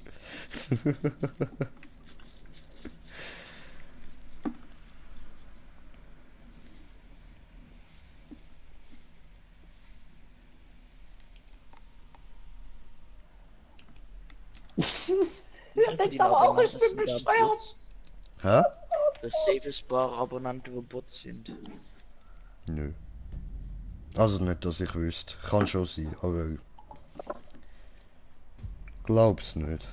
Speaker 4: Der denkt aber auch, ich bin bescheuert.
Speaker 2: Hä?
Speaker 1: Das safest paar Abonnenten, die Bots sind.
Speaker 2: Nö. Also nicht, dass ich wüsste. Kann schon sein, aber... Glaub's nicht.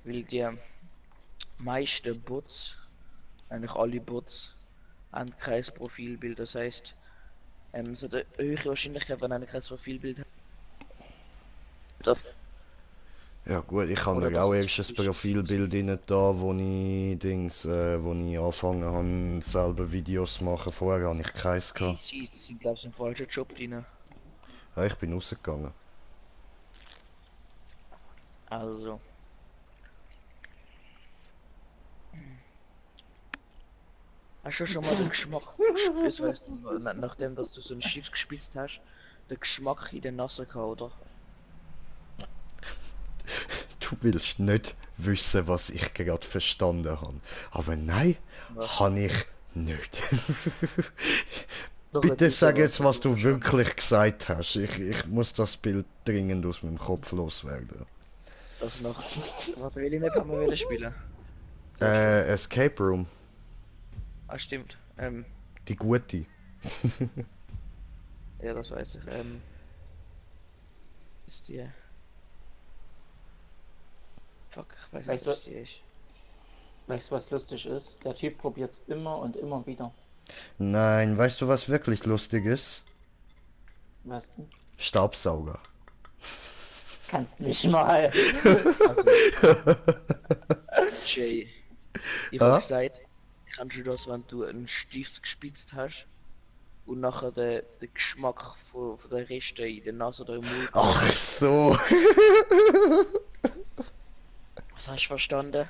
Speaker 1: Weil die meisten Bots, eigentlich alle Bots, haben kein Profilbild. Das heißt, es hat eine höhere Wahrscheinlichkeit, wenn einer kein Profilbild hat.
Speaker 2: Ja gut, ich habe
Speaker 1: Oder
Speaker 2: mir auch
Speaker 1: das
Speaker 2: erst ein
Speaker 1: ist-
Speaker 2: Profilbild rein da, wo ich angefangen habe, selber Videos zu machen. Vorher habe ich keins gehabt.
Speaker 1: Sie sind glaube ich im falschen Job drin.
Speaker 2: Ja, ich bin rausgegangen.
Speaker 1: Also. Hast du schon mal den Geschmack gespitzt, weißt du, nachdem dass du so ein Schiff gespitzt hast, den Geschmack in der Nase gehabt, oder?
Speaker 2: Du willst nicht wissen, was ich gerade verstanden habe. Aber nein,
Speaker 1: Was?
Speaker 2: habe ich nicht.
Speaker 1: Doch,
Speaker 2: Bitte
Speaker 1: jetzt ist
Speaker 2: sag
Speaker 1: aber-
Speaker 2: jetzt, was du wirklich gesagt hast. Ich muss das Bild dringend aus meinem Kopf loswerden.
Speaker 1: Das noch. Warte, will ich nicht haben wir spielen?
Speaker 2: Escape Room.
Speaker 1: Ah, stimmt.
Speaker 2: Die gute.
Speaker 1: Ja, das weiß ich. Ist die. Fuck, ich weiß
Speaker 4: Weißt
Speaker 1: nicht,
Speaker 4: du-
Speaker 1: was die ist.
Speaker 4: Weißt du, was lustig ist? Der Typ probiert's immer und immer wieder.
Speaker 2: Nein, weißt du, was wirklich lustig ist?
Speaker 4: Was denn?
Speaker 2: Staubsauger.
Speaker 4: Kannst mich mal.
Speaker 1: Jay. Ich
Speaker 2: Ja?
Speaker 1: hab gesagt, kannst du das, wenn du einen Stift gespitzt hast und nachher den Geschmack von der Reste in der Nase oder im Mund.
Speaker 2: Ach so.
Speaker 1: Was hast du verstanden?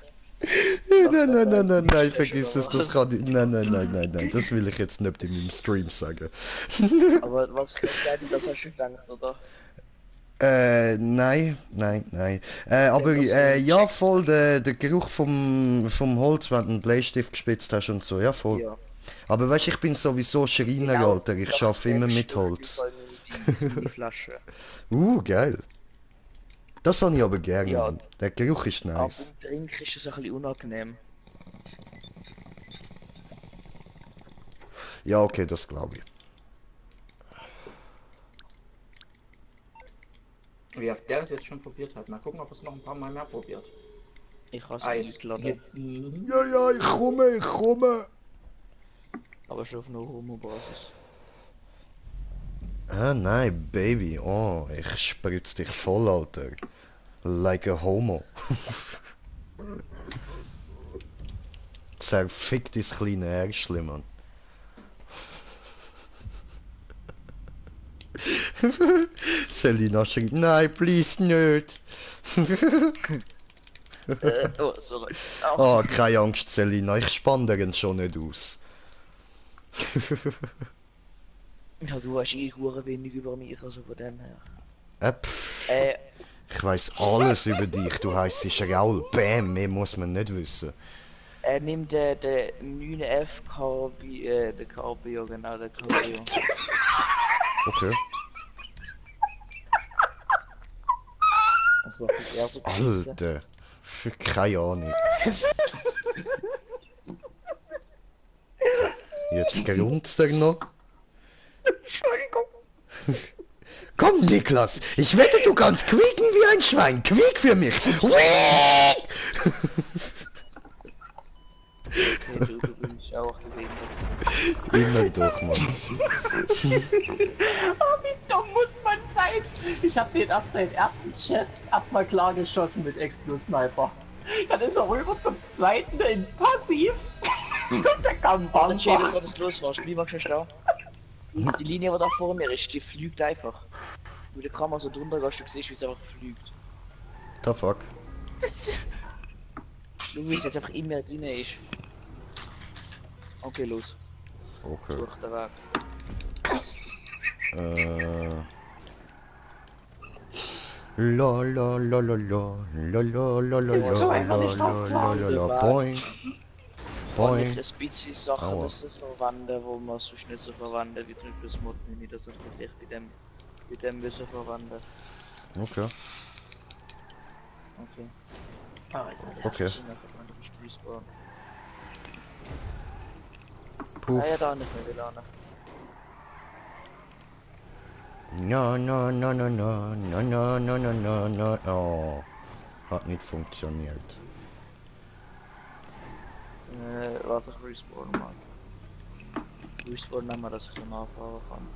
Speaker 2: Nein, vergiss es, das kann ich... Nein, das will ich jetzt nicht in meinem Stream sagen.
Speaker 1: Aber was ich gesagt habe, das hast du gedacht, oder?
Speaker 2: Nein. Aber ja, voll, der Geruch vom Holz, wenn du einen Bleistift gespitzt hast und so, ja, voll.
Speaker 1: Ja.
Speaker 2: Aber weißt du, ich bin sowieso Schreiner,
Speaker 1: Genau,
Speaker 2: Alter, ich
Speaker 1: das
Speaker 2: arbeite immer mit
Speaker 1: merkst du
Speaker 2: Holz.
Speaker 1: in die Flasche.
Speaker 2: Geil. Das habe ich aber gerne.
Speaker 1: Ja.
Speaker 2: Mann. Der Geruch ist
Speaker 1: Aber
Speaker 2: nice.
Speaker 1: beim Trinken ist es ein bisschen unangenehm.
Speaker 2: Ja, okay, das glaube ich.
Speaker 4: Wie oft der es jetzt schon probiert hat. Mal gucken, ob es noch ein paar Mal mehr probiert.
Speaker 1: Ich hasse
Speaker 4: Ah,
Speaker 1: es
Speaker 4: jetzt
Speaker 1: nicht laden,
Speaker 4: geht. Mhm.
Speaker 2: Ja, ich komme.
Speaker 1: aber schon auf einer Homo-Basis.
Speaker 2: Ah, nein, Baby. Oh, ich spritz dich voll, Alter. Like a homo. Zerfick dein kleine Ärschli, Mann. Selina schreibt, nein, please nicht.
Speaker 1: Oh, sorry.
Speaker 2: Oh, keine Angst, Selina, ich spann dir schon nicht aus.
Speaker 1: Ja, du hast wenig über mich, also von dem her.
Speaker 2: Pff,
Speaker 1: Äh,
Speaker 2: ich weiß alles über dich, du heisst Raul. Bam, mehr muss man nicht wissen.
Speaker 1: nimm den 9F KB, der KBO, genau, der KBO.
Speaker 2: Okay.
Speaker 1: Also, das eher so Geschichte.
Speaker 2: Alter. Keine Ahnung. Jetzt grunt's dir noch.
Speaker 1: Entschuldigung.
Speaker 2: Komm, Niklas, ich wette, du kannst quieken wie ein Schwein. Quiek für mich. Quiek!
Speaker 1: Nee, du bist auch behindert.
Speaker 2: Immer doch, Mann.
Speaker 4: Oh, wie dumm muss man sein? Ich hab den ab seinem ersten Chat erstmal klar geschossen mit Explo-Sniper. Dann ist er rüber zum zweiten in Passiv. Und da kam ein
Speaker 1: Dann schäme ich,
Speaker 4: Bumper.
Speaker 1: wenn es los war. Wie machst du da? Die Linie, die da vor mir ist, die fliegt einfach. Mit der Kamera so drunter gehst, du siehst, wie es einfach fliegt.
Speaker 2: The fuck?
Speaker 1: Du weißt jetzt einfach immer drin ist. Okay, los.
Speaker 2: Okay.
Speaker 1: Such den Weg.
Speaker 2: La la la la la la la la la
Speaker 4: Jetzt komm einfach
Speaker 2: la
Speaker 4: nicht drauf
Speaker 2: la la la boing
Speaker 1: Und ich
Speaker 2: boing.
Speaker 1: ein bisschen Sachen
Speaker 2: Aua.
Speaker 1: müssen verwenden, wo man sonst nicht so verwenden, wie zum Beispiel das Mod-Menü, das ich jetzt echt bei dem müssen verwenden.
Speaker 2: Okay.
Speaker 1: Okay.
Speaker 4: Oh, ist das
Speaker 2: Okay.
Speaker 1: Ich bin einfach andere Respawn.
Speaker 2: Puff.
Speaker 1: Ah ja, da nicht mehr WLAN.
Speaker 2: Na na na na na na na na na na na. Oh. Hat nicht funktioniert.
Speaker 1: Warte, ich respawn mal. Respawn nehmen wir, dass ich dann anfahren kann.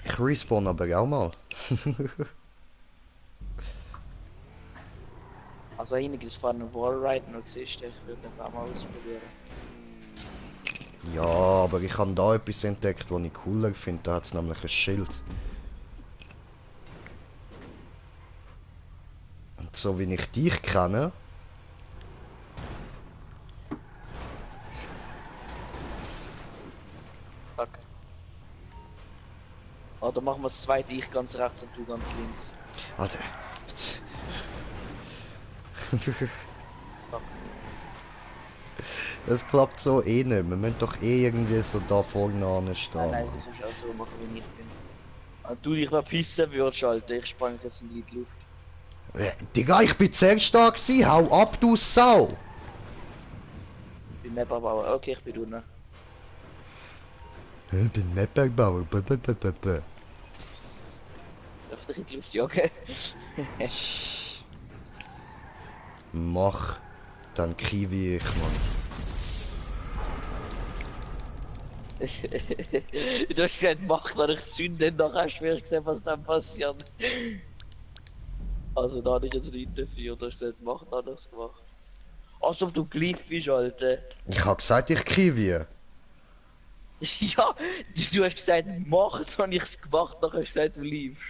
Speaker 2: Ich respawn aber auch mal.
Speaker 1: Also einiges von einem Wallride noch siehst du, ich würde das auch mal ausprobieren.
Speaker 2: Ja, aber ich habe da etwas entdeckt, was ich cooler finde. Da hat es nämlich ein Schild. Und so wie ich dich kenne,
Speaker 1: Fuck. Oder machen wir das zweite, ich ganz rechts und du ganz links.
Speaker 2: Alter. Es klappt so eh nicht. Wir müssen doch eh irgendwie so da vorne anstehen.
Speaker 1: Nein, das ist auch so machen, wie ich bin. Und du dich mal pissen würdest, Alter, ich sprang jetzt in die Luft.
Speaker 2: Digga, ich bin zuerst da gewesen. Hau ab, du Sau!
Speaker 1: Ich bin Mapperbauer, okay, ich bin unten.
Speaker 2: Ich bin Mapperbauer.
Speaker 1: Darf dich in die Luft jagen?
Speaker 2: Mach dann Kiwi ich, Mann.
Speaker 1: Du hast gesagt, mach, dann ich zünde, dann hast du wirklich gesehen, was dann passiert. Also da habe ich jetzt nicht dafür, du hast gesagt, mach, dann hast du es gemacht. Als ob du gleich bist, Alter.
Speaker 2: Ich hab gesagt, ich Kiwi.
Speaker 1: Ja, du hast gesagt, mach, dann habe ich es gemacht, dann hast du gesagt, du liebst.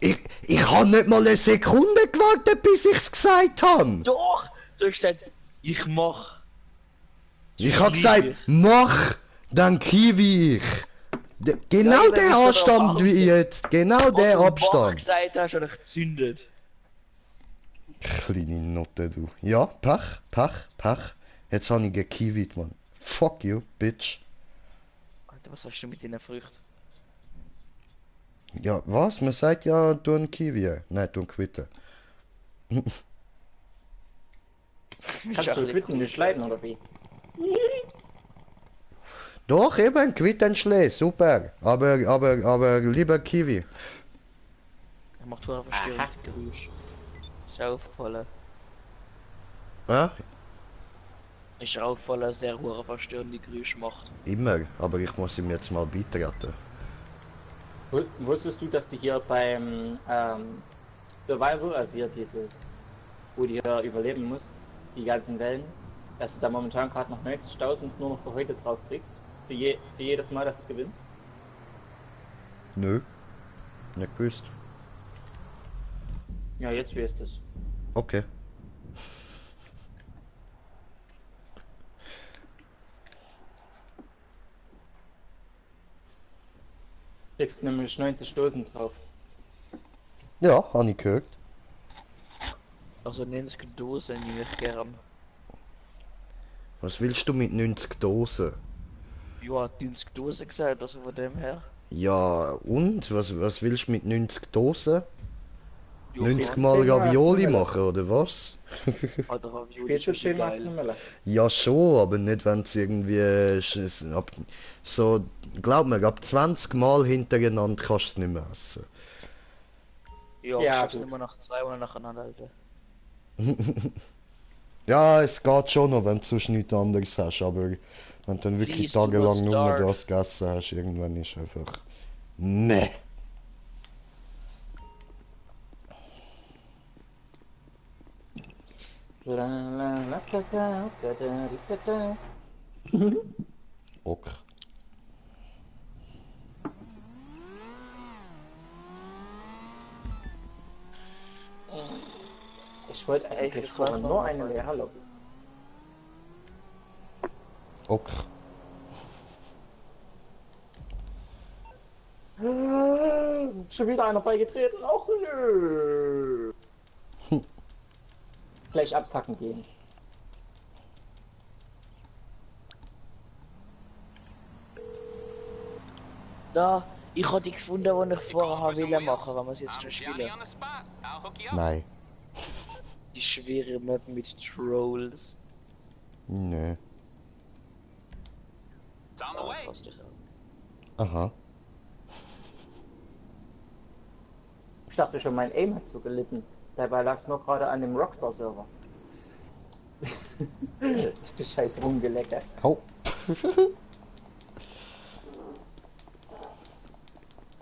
Speaker 2: Ich hab nicht mal eine Sekunde gewartet, bis ich's gesagt han.
Speaker 1: Doch! Du hast gesagt, ich mach.
Speaker 2: Ich hab gesagt, mach, dann Kiwi ich. Genau
Speaker 1: Ja,
Speaker 2: der
Speaker 1: dann bist du
Speaker 2: Abstand
Speaker 1: doch
Speaker 2: wie
Speaker 1: Pause.
Speaker 2: jetzt. Genau der
Speaker 1: Als du mach
Speaker 2: Abstand.
Speaker 1: gesagt hast, habe ich gezündet.
Speaker 2: Kleine Note, du. Ja, Pech. Jetzt hab ich gekiwit, Mann. Fuck you, bitch.
Speaker 1: Alter, was hast du mit deinen Früchten?
Speaker 2: Ja, was? Man sagt ja, du ein Kiwi. Nein, du ein Quitte.
Speaker 4: Kannst du Quitten nicht schleifen oder wie?
Speaker 2: Doch, eben, Quittenschlee, super. Aber lieber Kiwi.
Speaker 1: Er macht vorher verstörende Geräusche. Ist dir aufgefallen?
Speaker 2: Ja?
Speaker 1: Ist dir aufgefallen, dass er hure verstörende Geräusche macht?
Speaker 2: Immer, aber ich muss ihm jetzt mal beitreten.
Speaker 4: Wusstest du, dass du hier beim Survival, also hier dieses, wo du hier überleben musst, die ganzen Wellen, dass du da momentan gerade noch 90.000 nur noch für heute drauf kriegst? Für jedes Mal, dass du es gewinnst?
Speaker 2: Nö. Nicht gewusst.
Speaker 4: Ja, jetzt wirst du es.
Speaker 2: Okay.
Speaker 4: Kriegst nämlich 90.000 drauf.
Speaker 2: Ja, hab ich gehört.
Speaker 1: Also 90 Dosen nehme ich gern.
Speaker 2: Was willst du mit 90 Dosen?
Speaker 1: Ja, 90 Dosen gesagt, also von dem her.
Speaker 2: Ja, und? Was willst du mit 90 Dosen?
Speaker 1: Ja,
Speaker 2: 90
Speaker 1: klar.
Speaker 2: Mal
Speaker 4: 10 Mal
Speaker 2: Ravioli
Speaker 4: Nummern.
Speaker 2: machen, oder was?
Speaker 1: Alter, Ravioli
Speaker 4: Spielst du
Speaker 1: ist schon
Speaker 4: 10 Mal
Speaker 1: geil.
Speaker 4: Nummern?
Speaker 2: Ja schon, aber nicht wenn es irgendwie so, glaub mir, ab 20 Mal hintereinander kannst du es nicht mehr essen.
Speaker 1: Ja, ich
Speaker 4: Ja,
Speaker 1: schaff's
Speaker 4: gut.
Speaker 1: nicht mehr nach 2 Mal nacheinander, Alter.
Speaker 2: Ja, es geht schon noch, wenn du sonst nichts anderes hast, aber wenn du dann wirklich
Speaker 1: Please do not
Speaker 2: tagelang nur
Speaker 1: start.
Speaker 2: das gegessen hast, irgendwann ist einfach... Nee.
Speaker 4: La, la, la, da, da, da, da, da, da.
Speaker 2: Ok.
Speaker 4: Ich wollte
Speaker 1: Ey,
Speaker 4: eigentlich
Speaker 1: für
Speaker 4: vorher
Speaker 1: was
Speaker 4: nur
Speaker 1: machen
Speaker 4: eine
Speaker 1: wir?
Speaker 4: leere Lobby.
Speaker 2: Ok.
Speaker 4: Schon wieder einer beigetreten? Och nö. Gleich abpacken gehen.
Speaker 1: Da, ich habe die gefunden, die ich vorher wollte machen, wenn wir es jetzt schon spielen.
Speaker 2: Nein.
Speaker 1: Die schwere Map mit Trolls.
Speaker 2: Nee.
Speaker 1: Ah, passt doch auch.
Speaker 2: Aha.
Speaker 4: Ich dachte schon, mein Aim hat so gelitten. Dabei lag es nur gerade an dem Rockstar-Server. Scheiß Rumgelecke.
Speaker 2: Au.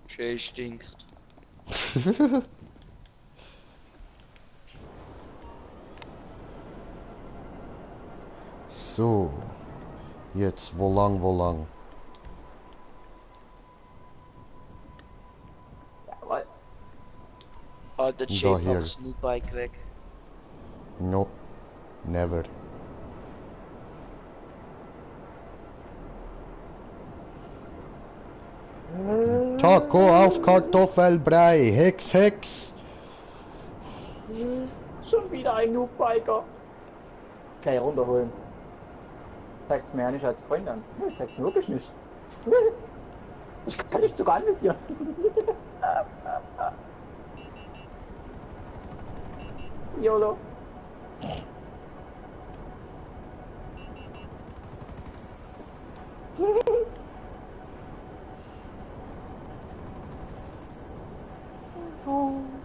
Speaker 1: Schön stinkt.
Speaker 2: So. Jetzt, wo lang, wo lang?
Speaker 4: Jawohl.
Speaker 1: Alter,
Speaker 2: Da
Speaker 1: Jay
Speaker 2: hier.
Speaker 1: packt Snoop Bike weg.
Speaker 2: Nope. Never. Taco auf Kartoffelbrei. Hex, Hex.
Speaker 4: Schon wieder ein Noob-Biker. Gleich runterholen. Zeigt's mir ja nicht als Freund an. Nee, zeigt's mir wirklich nicht. Ich kann dich sogar anvisieren. YOLO.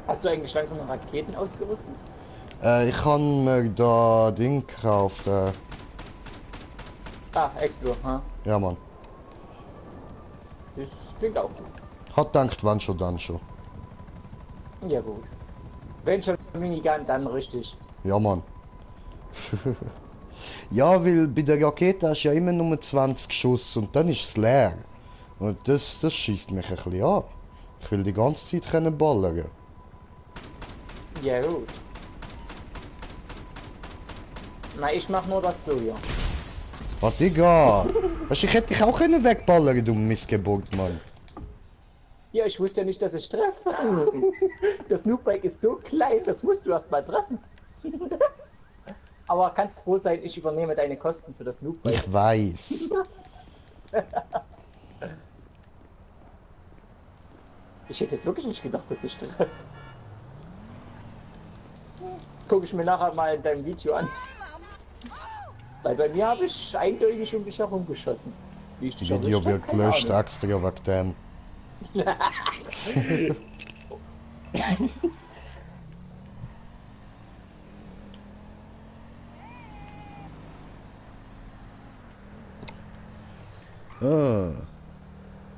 Speaker 4: Hast du eigentlich langsam noch Raketen ausgerüstet?
Speaker 2: Ich han mir da Ding gekauft.
Speaker 4: Ah, Explo, ha?
Speaker 2: Ja, Mann.
Speaker 4: Das klingt auch gut.
Speaker 2: Hat gedacht, wann schon, dann schon.
Speaker 4: Ja gut. Wenn schon Minigun, dann richtig.
Speaker 2: Ja, Mann. Ja, weil bei der Rakete hast du ja immer nur 20 Schuss und dann ist es leer. Und das schießt mich ein bisschen an. Ich will die ganze Zeit können ballern.
Speaker 4: Ja gut. Na, ich mach nur das so, ja.
Speaker 2: Was, Digga? Weißt du, ich hätte dich auch können wegballern, du Missgeburt, Mann.
Speaker 4: Ja, ich wusste ja nicht, dass ich treffe. Das Noobbike ist so klein, das musst du erst mal treffen. Aber kannst froh sein, ich übernehme deine Kosten für das Noobbike.
Speaker 2: Ich weiß.
Speaker 4: Ich hätte jetzt wirklich nicht gedacht, dass ich treffe. Guck ich mir nachher mal in deinem Video an. Weil bei mir habe ich eindeutig um dich herum geschossen. Wie ich dich
Speaker 2: Video
Speaker 4: erwischt hab,
Speaker 2: wird
Speaker 4: keine
Speaker 2: gelöscht,
Speaker 4: Ahnung.
Speaker 2: extra wegen dem. Ah.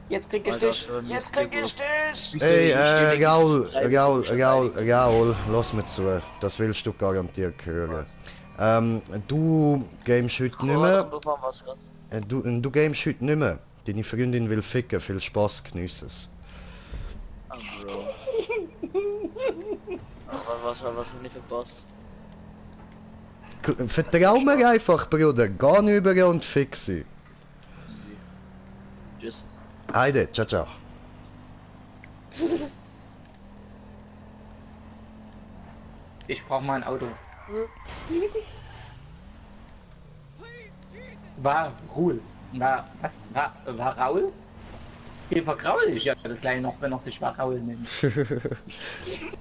Speaker 4: Jetzt krieg ich
Speaker 1: Alter,
Speaker 4: dich!
Speaker 1: schon
Speaker 4: Jetzt krieg ich dich!
Speaker 1: Wieso
Speaker 2: Ey,
Speaker 1: ist die
Speaker 2: Raul,
Speaker 1: wenigstens
Speaker 2: Raul,
Speaker 1: 3
Speaker 2: Raul,
Speaker 1: Minuten
Speaker 2: Raul, lass mir zu. Das willst du garantiert hören. Du gamest heute nicht mehr.
Speaker 1: Kommt drauf an, was ganz.
Speaker 2: Du gamest heute nicht mehr. Deine Freundin will ficken, viel Spaß, geniess es.
Speaker 1: Ah, Bro. Aber was will ich verpasst?
Speaker 2: Vertrau mir einfach, Bruder. Geh nicht über und fix sie.
Speaker 1: Tschüss.
Speaker 2: Heide, ciao, ciao.
Speaker 4: Ich brauch mal ein Auto. War Ruhl. Was? War Raul? Den vergraul ich ja das gleich noch, wenn er sich vergraul nennt.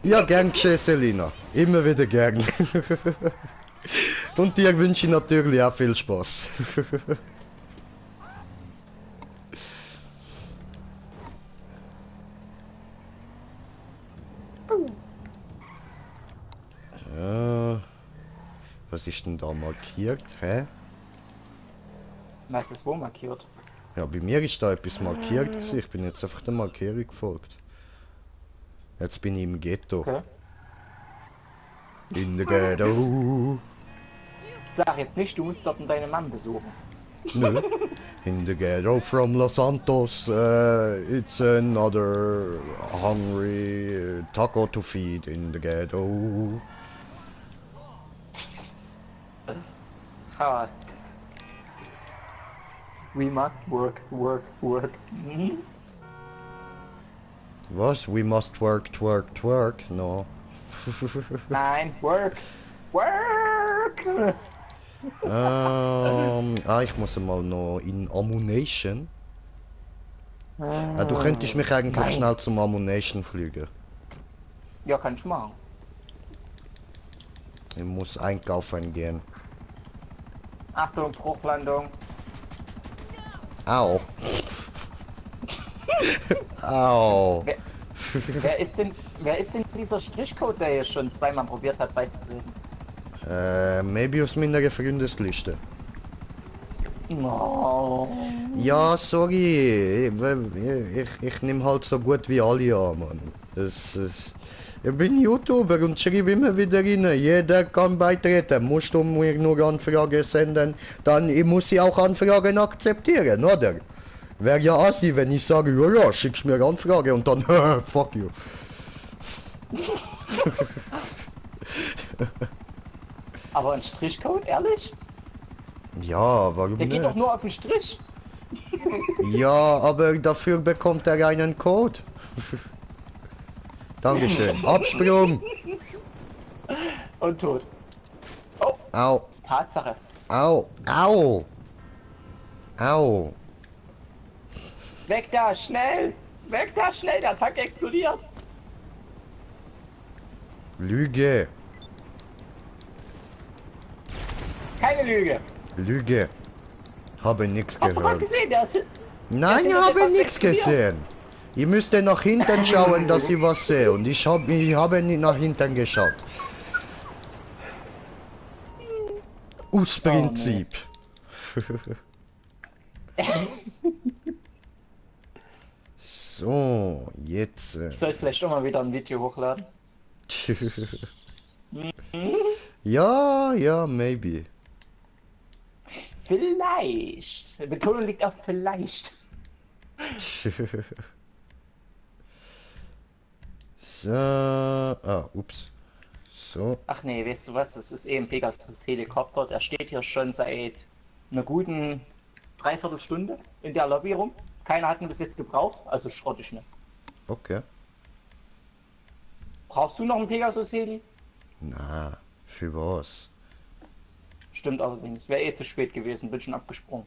Speaker 2: Ja, gern geschehen, Selina. Immer wieder gern. Und dir wünsche ich natürlich auch viel Spaß. Ja, was ist denn da markiert? Hä?
Speaker 4: Was ist wo markiert?
Speaker 2: Ja, bei mir ist da etwas markiert gewesen. Ich bin jetzt einfach der Markierung gefolgt. Jetzt bin ich im Ghetto.
Speaker 4: Okay.
Speaker 2: In the Ghetto.
Speaker 4: Sag jetzt nicht, du musst dort deine Mann besuchen.
Speaker 2: Nö. In the ghetto from Los Santos, it's another hungry taco to feed in the ghetto.
Speaker 4: Ha. We must work, work, work. Mhm.
Speaker 2: Was? We must work, twerk, twerk? No.
Speaker 4: Nein, work, work.
Speaker 2: Ich muss mal noch in Ammunition. Du könntest mich eigentlich
Speaker 4: Nein.
Speaker 2: schnell zum Ammunition fliegen.
Speaker 4: Ja, kann ich machen.
Speaker 2: Ich muss einkaufen gehen.
Speaker 4: Achtung, Bruchlandung.
Speaker 2: Au. Au.
Speaker 4: Wer ist denn dieser Strichcode, der hier schon zweimal probiert hat beizutreten?
Speaker 2: Maybe aus meiner Freundesliste.
Speaker 4: Oh.
Speaker 2: Ja, sorry. Ich nehme halt so gut wie alle an, Mann. Ich bin YouTuber und schreibe immer wieder rein. Jeder kann beitreten. Musst du mir nur Anfragen senden, dann muss ich auch Anfragen akzeptieren, oder? Wäre ja assi, wenn ich sage, ja, schickst mir Anfrage und dann, fuck you.
Speaker 4: Aber ein Strichcode, ehrlich?
Speaker 2: Ja, warum
Speaker 4: Der
Speaker 2: nicht?
Speaker 4: geht doch nur auf den Strich.
Speaker 2: Ja, aber dafür bekommt er einen Code. Dankeschön. Absprung.
Speaker 4: Und tot.
Speaker 2: Au.
Speaker 4: Tatsache.
Speaker 2: Au. Au. Au.
Speaker 4: Weg da, schnell! Weg da, schnell! Der Tank explodiert!
Speaker 2: Lüge.
Speaker 4: Keine Lüge!
Speaker 2: Lüge. Habe nichts
Speaker 4: Hast du gerade
Speaker 2: gehört.
Speaker 4: gesehen? Der ist...
Speaker 2: Nein,
Speaker 4: ist
Speaker 2: ich
Speaker 4: in der
Speaker 2: habe
Speaker 4: Debatte
Speaker 2: nichts
Speaker 4: explodiert.
Speaker 2: gesehen. Ich müsste nach hinten schauen, dass ich was sehe. Und ich habe nicht nach hinten geschaut. Aus Prinzip. So, jetzt.
Speaker 4: Ich soll vielleicht auch mal wieder ein Video hochladen.
Speaker 2: Ja, maybe.
Speaker 4: Vielleicht. Die Betonung liegt auf vielleicht.
Speaker 2: So, ups. So,
Speaker 4: Ach nee, weißt du was? Das ist eh ein Pegasus Helikopter. Der steht hier schon seit einer guten Dreiviertelstunde in der Lobby rum. Keiner hat ihn bis jetzt gebraucht, also schrotte ich nicht.
Speaker 2: okay.
Speaker 4: Brauchst du noch einen Pegasus Heli?
Speaker 2: Na, für was?
Speaker 4: Stimmt allerdings. Wäre eh zu spät gewesen, bin schon abgesprungen.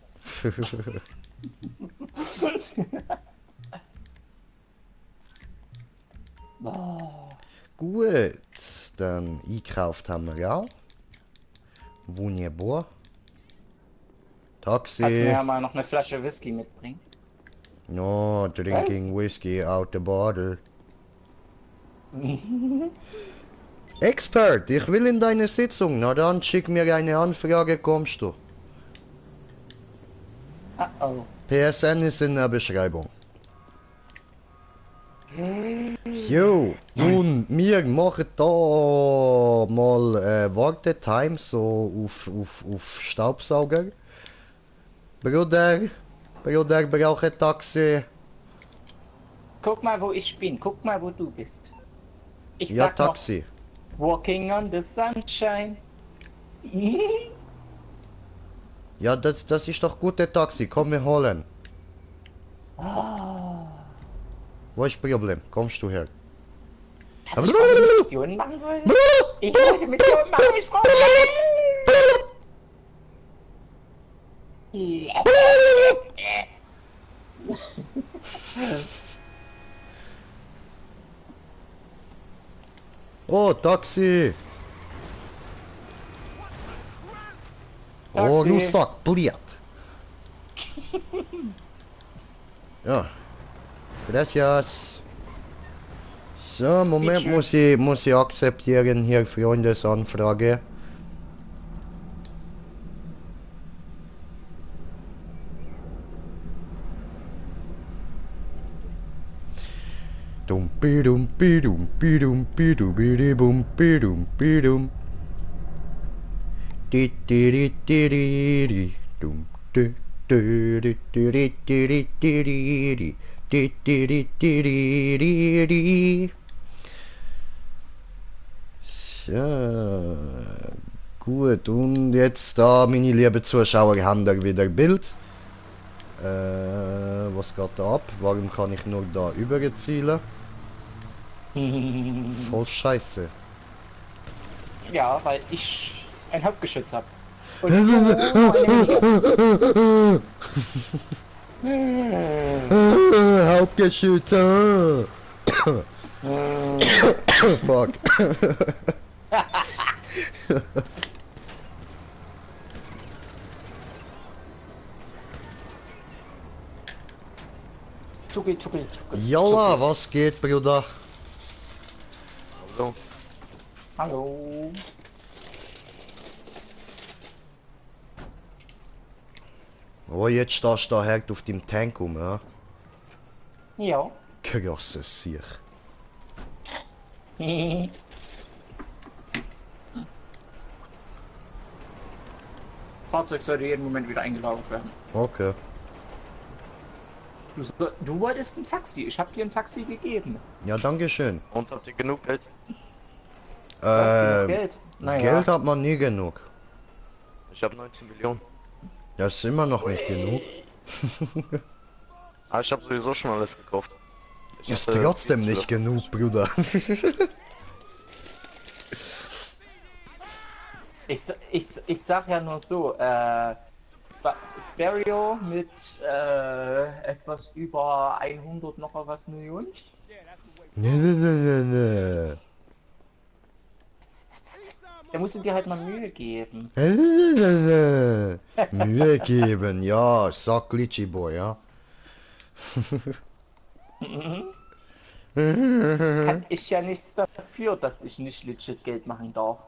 Speaker 4: Oh.
Speaker 2: Gut, dann einkauft haben wir auch. Wunderbar.
Speaker 4: Kannst du mir
Speaker 2: Taxi.
Speaker 4: ja mal noch eine Flasche Whisky mitbringen?
Speaker 2: No, drinking whiskey out the bottle. Expert, ich will in deine Sitzung. Na dann schick mir eine Anfrage, kommst du.
Speaker 4: Ah oh.
Speaker 2: PSN ist in der Beschreibung. Jo, und wir machen da mal Wartetime so auf Staubsauger. Bruder brauche Taxi.
Speaker 4: Guck mal, wo ich bin. Guck mal, wo du bist. Ich
Speaker 2: Ja,
Speaker 4: sag
Speaker 2: Taxi.
Speaker 4: noch, walking on the sunshine.
Speaker 2: Ja, das ist doch gute Taxi. Komm, wir holen.
Speaker 4: Oh.
Speaker 2: Wo ist das Problem? Kommst du her?
Speaker 4: Dass ich eine Mission machen wollte? Ich wollte Mission machen, ich brauche
Speaker 2: Oh, Taxi! Oh,
Speaker 4: Taxi.
Speaker 2: nu Sack, bliert! Ja. Gracias. So, Moment,
Speaker 4: Bitteschön.
Speaker 2: muss ich akzeptieren hier Freundesanfrage. Dum bidum bidum bidum bidum bidum bidum bidum. Di di di di di di dum di di di di di di di di di di di di di di. So, gut, und jetzt da, meine lieben Zuschauer, haben ihr wieder Bild. Was geht da ab? Warum kann ich nur da überzielen? Voll scheiße.
Speaker 4: Ja, weil ich ein Hauptgeschütz habe. Und du nur eine Minigun.
Speaker 2: Hauptgeschütze! Fuck.
Speaker 4: Tucki, tucki, tucki.
Speaker 2: Jalla, was geht, Bruder?
Speaker 1: So.
Speaker 4: Hallo.
Speaker 2: Oh, jetzt stehst du da hart auf dem Tank rum, ja?
Speaker 4: Ja.
Speaker 2: Krasses Sieg.
Speaker 4: Fahrzeug sollte jeden Moment wieder eingelagert werden.
Speaker 2: Okay.
Speaker 4: Du wolltest ein Taxi. Ich habe dir ein Taxi gegeben.
Speaker 2: Ja, danke schön.
Speaker 1: Und habt ihr genug Geld?
Speaker 4: Du hast genug
Speaker 2: Ähm,
Speaker 4: Geld. Naja.
Speaker 2: Geld hat man nie genug.
Speaker 1: Ich habe 19 Millionen.
Speaker 2: Das ist immer noch nicht genug.
Speaker 1: Aber ich habe sowieso schon alles gekauft. Ich
Speaker 2: Ist
Speaker 1: hatte
Speaker 2: trotzdem
Speaker 1: viel zu
Speaker 2: nicht
Speaker 1: viel.
Speaker 2: genug, Bruder.
Speaker 4: Ich sag ja nur so, Sparrow mit etwas über 100 noch was Millionen.
Speaker 2: Ne.
Speaker 4: Da musst du dir halt mal Mühe geben.
Speaker 2: Mühe geben, ja, sag Glitchy Boy, ja.
Speaker 4: Kann ich ja nichts dafür, dass ich nicht legit Geld machen darf.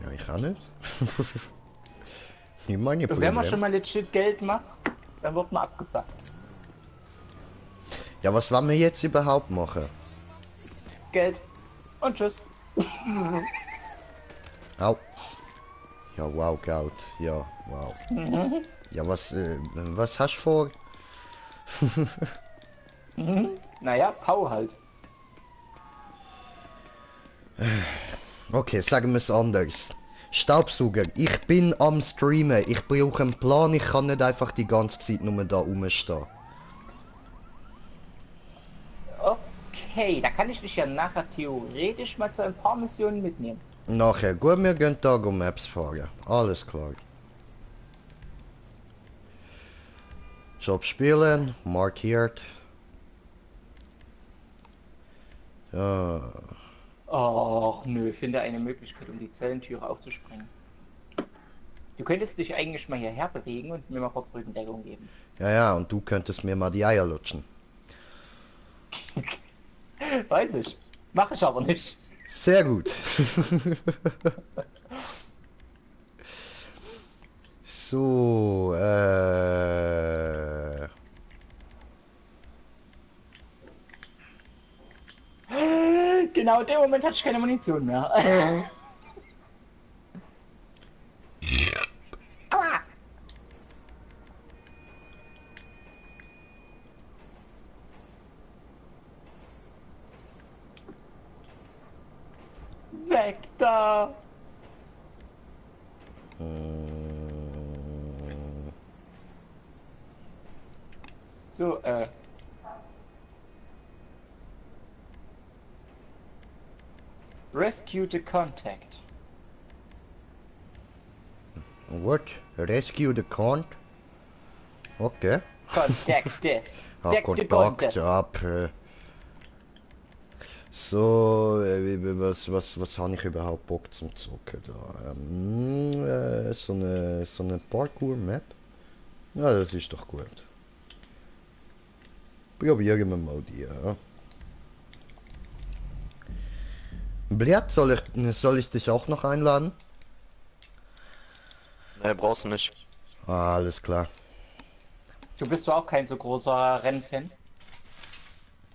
Speaker 2: Ja, ich kann nicht. Nicht meine
Speaker 4: Und wenn man
Speaker 2: Probleme.
Speaker 4: schon mal legit Geld macht, dann wird man abgefuckt.
Speaker 2: Ja, was wollen wir jetzt überhaupt machen?
Speaker 4: Geld und tschüss.
Speaker 2: Au. Ja, wow, Geld. Ja, wow. Ja, was hast du vor?
Speaker 4: Naja, Pau halt.
Speaker 2: Okay, sagen wir es anders. Staubsauger, ich bin am Streamen. Ich brauche einen Plan. Ich kann nicht einfach die ganze Zeit nur da rumstehen.
Speaker 4: Okay, da kann ich dich ja nachher theoretisch mal zu ein paar Missionen mitnehmen.
Speaker 2: Nachher, gut, wir gehen Tag um Maps fahren. Alles klar. Job spielen, markiert. Ja.
Speaker 4: Och nö, finde eine Möglichkeit, um die Zellentüre aufzusprengen. Du könntest dich eigentlich mal hierher bewegen und mir mal kurz Rückendeckung geben.
Speaker 2: Ja, und du könntest mir mal die Eier lutschen.
Speaker 4: Weiß ich. Mach ich aber nicht.
Speaker 2: Sehr gut. So,
Speaker 4: Genau in dem Moment hatte ich keine Munition mehr. Aua! Weg da! So, Rescue the contact.
Speaker 2: what? Rescue the count? Okay.
Speaker 4: Contact.
Speaker 2: Ja,
Speaker 4: Deck the
Speaker 2: Kontakt
Speaker 4: contact.
Speaker 2: ab. So, was habe ich überhaupt Bock zum Zocken da? So eine Parkour-Map? Ja, das ist doch gut. Probieren wir mal die, ja. Blatt, soll ich dich auch noch einladen?
Speaker 5: Nee, brauchst du nicht.
Speaker 2: Ah, alles klar.
Speaker 4: Du bist doch auch kein so großer Rennfan.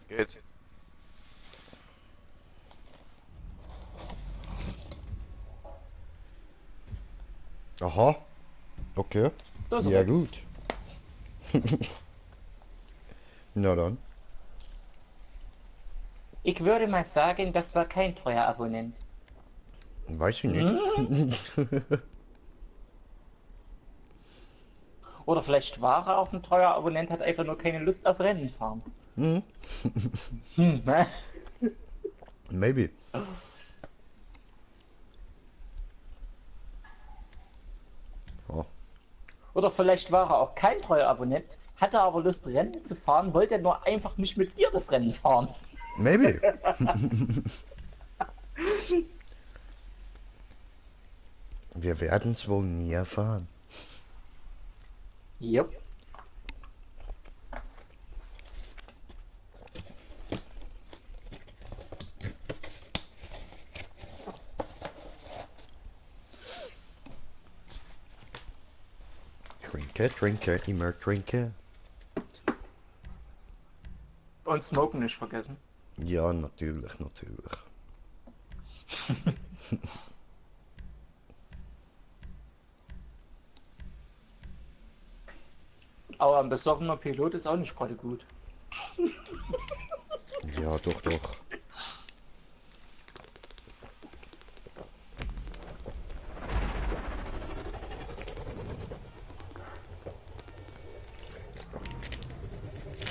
Speaker 5: Geht.
Speaker 2: Aha. Okay.
Speaker 4: Das ist
Speaker 2: Ja,
Speaker 4: okay.
Speaker 2: gut. Na dann.
Speaker 4: Ich würde mal sagen, das war kein treuer Abonnent.
Speaker 2: Weiß ich nicht.
Speaker 4: Oder vielleicht war er auch ein treuer Abonnent, hat einfach nur keine Lust auf Rennen fahren.
Speaker 2: Hm,
Speaker 4: Ne?
Speaker 2: maybe. Oh.
Speaker 4: Oder vielleicht war er auch kein treuer Abonnent, hatte aber Lust Rennen zu fahren, wollte nur einfach nicht mit dir das Rennen fahren.
Speaker 2: Maybe. Wir werden es wohl nie erfahren.
Speaker 4: Jupp.
Speaker 2: Trinke, immer trinke.
Speaker 4: Und Smoken nicht vergessen.
Speaker 2: Ja, natürlich, natürlich.
Speaker 4: Aber ein besoffener Pilot ist auch nicht gerade gut.
Speaker 2: Ja, doch, doch.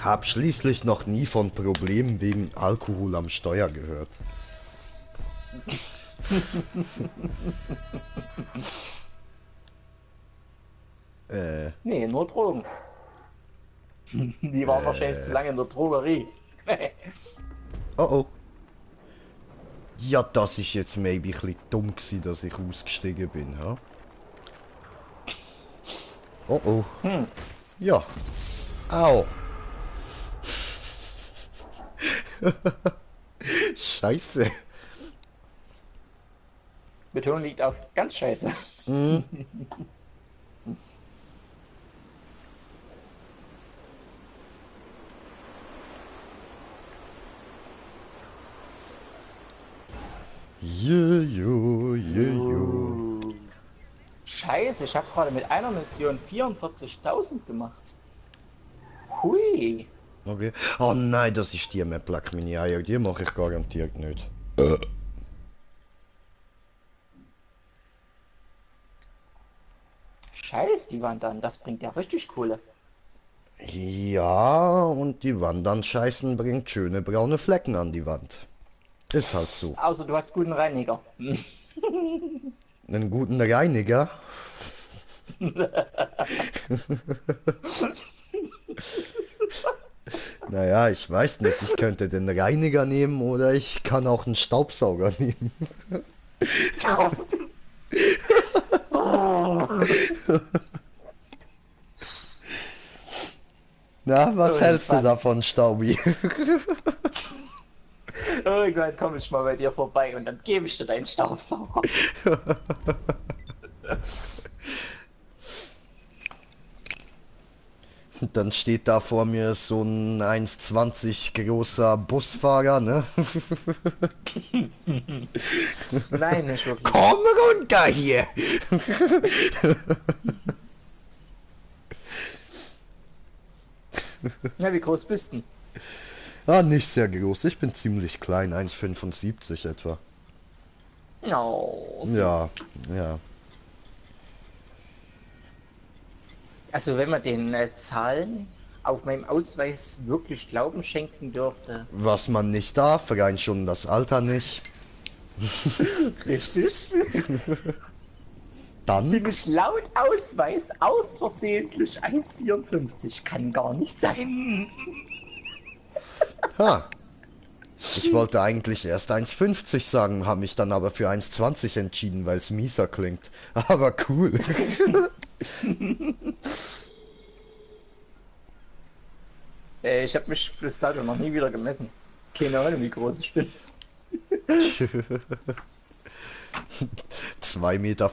Speaker 2: Hab schließlich noch nie von Problemen wegen Alkohol am Steuer gehört.
Speaker 4: Nee, nur Drogen. Die waren wahrscheinlich zu lange in der Drogerie.
Speaker 2: Oh oh. Ja, das ist jetzt maybe ein bisschen dumm gewesen, dass ich ausgestiegen bin, ha? Oh oh. Ja. Au. Scheiße.
Speaker 4: Betonung liegt auf ganz scheiße.
Speaker 2: Mhm. Jo.
Speaker 4: Scheiße, ich habe gerade mit einer Mission 44.000 gemacht. Hui.
Speaker 2: Okay. Oh nein, das ist die Map, leck meine Eier. Die mache ich garantiert nicht.
Speaker 4: Scheiß die Wand an, das bringt ja richtig Kohle.
Speaker 2: Ja, und die Wandern-Scheißen bringt schöne braune Flecken an die Wand. Ist halt so.
Speaker 4: Außer du hast guten Reiniger.
Speaker 2: Einen guten Reiniger. Naja, ich weiß nicht. Ich könnte den Reiniger nehmen oder ich kann auch einen Staubsauger nehmen. Na, was hältst du davon, Staubi?
Speaker 4: Irgendwann komme ich mal bei dir vorbei und dann gebe ich dir deinen Staubsauger.
Speaker 2: Dann steht da vor mir so ein 1,20 großer Busfahrer, ne?
Speaker 4: Nein, nicht wirklich.
Speaker 2: Komm runter hier!
Speaker 4: Na, wie groß bist du?
Speaker 2: Ah, nicht sehr groß. Ich bin ziemlich klein, 1,75 etwa.
Speaker 4: No, süß.
Speaker 2: Ja, ja.
Speaker 4: Also wenn man den Zahlen auf meinem Ausweis wirklich Glauben schenken dürfte.
Speaker 2: Was man nicht darf, rein schon das Alter nicht.
Speaker 4: Richtig.
Speaker 2: Dann,
Speaker 4: Nämlich laut Ausweis aus versehentlich 1,54. Kann gar nicht sein.
Speaker 2: ha, Ich wollte eigentlich erst 1,50 sagen, habe mich dann aber für 1,20 entschieden, weil es mieser klingt. Aber cool.
Speaker 4: Ich habe mich bis dato noch nie wieder gemessen. Keine Ahnung, wie groß ich bin.
Speaker 2: 2,50 Meter.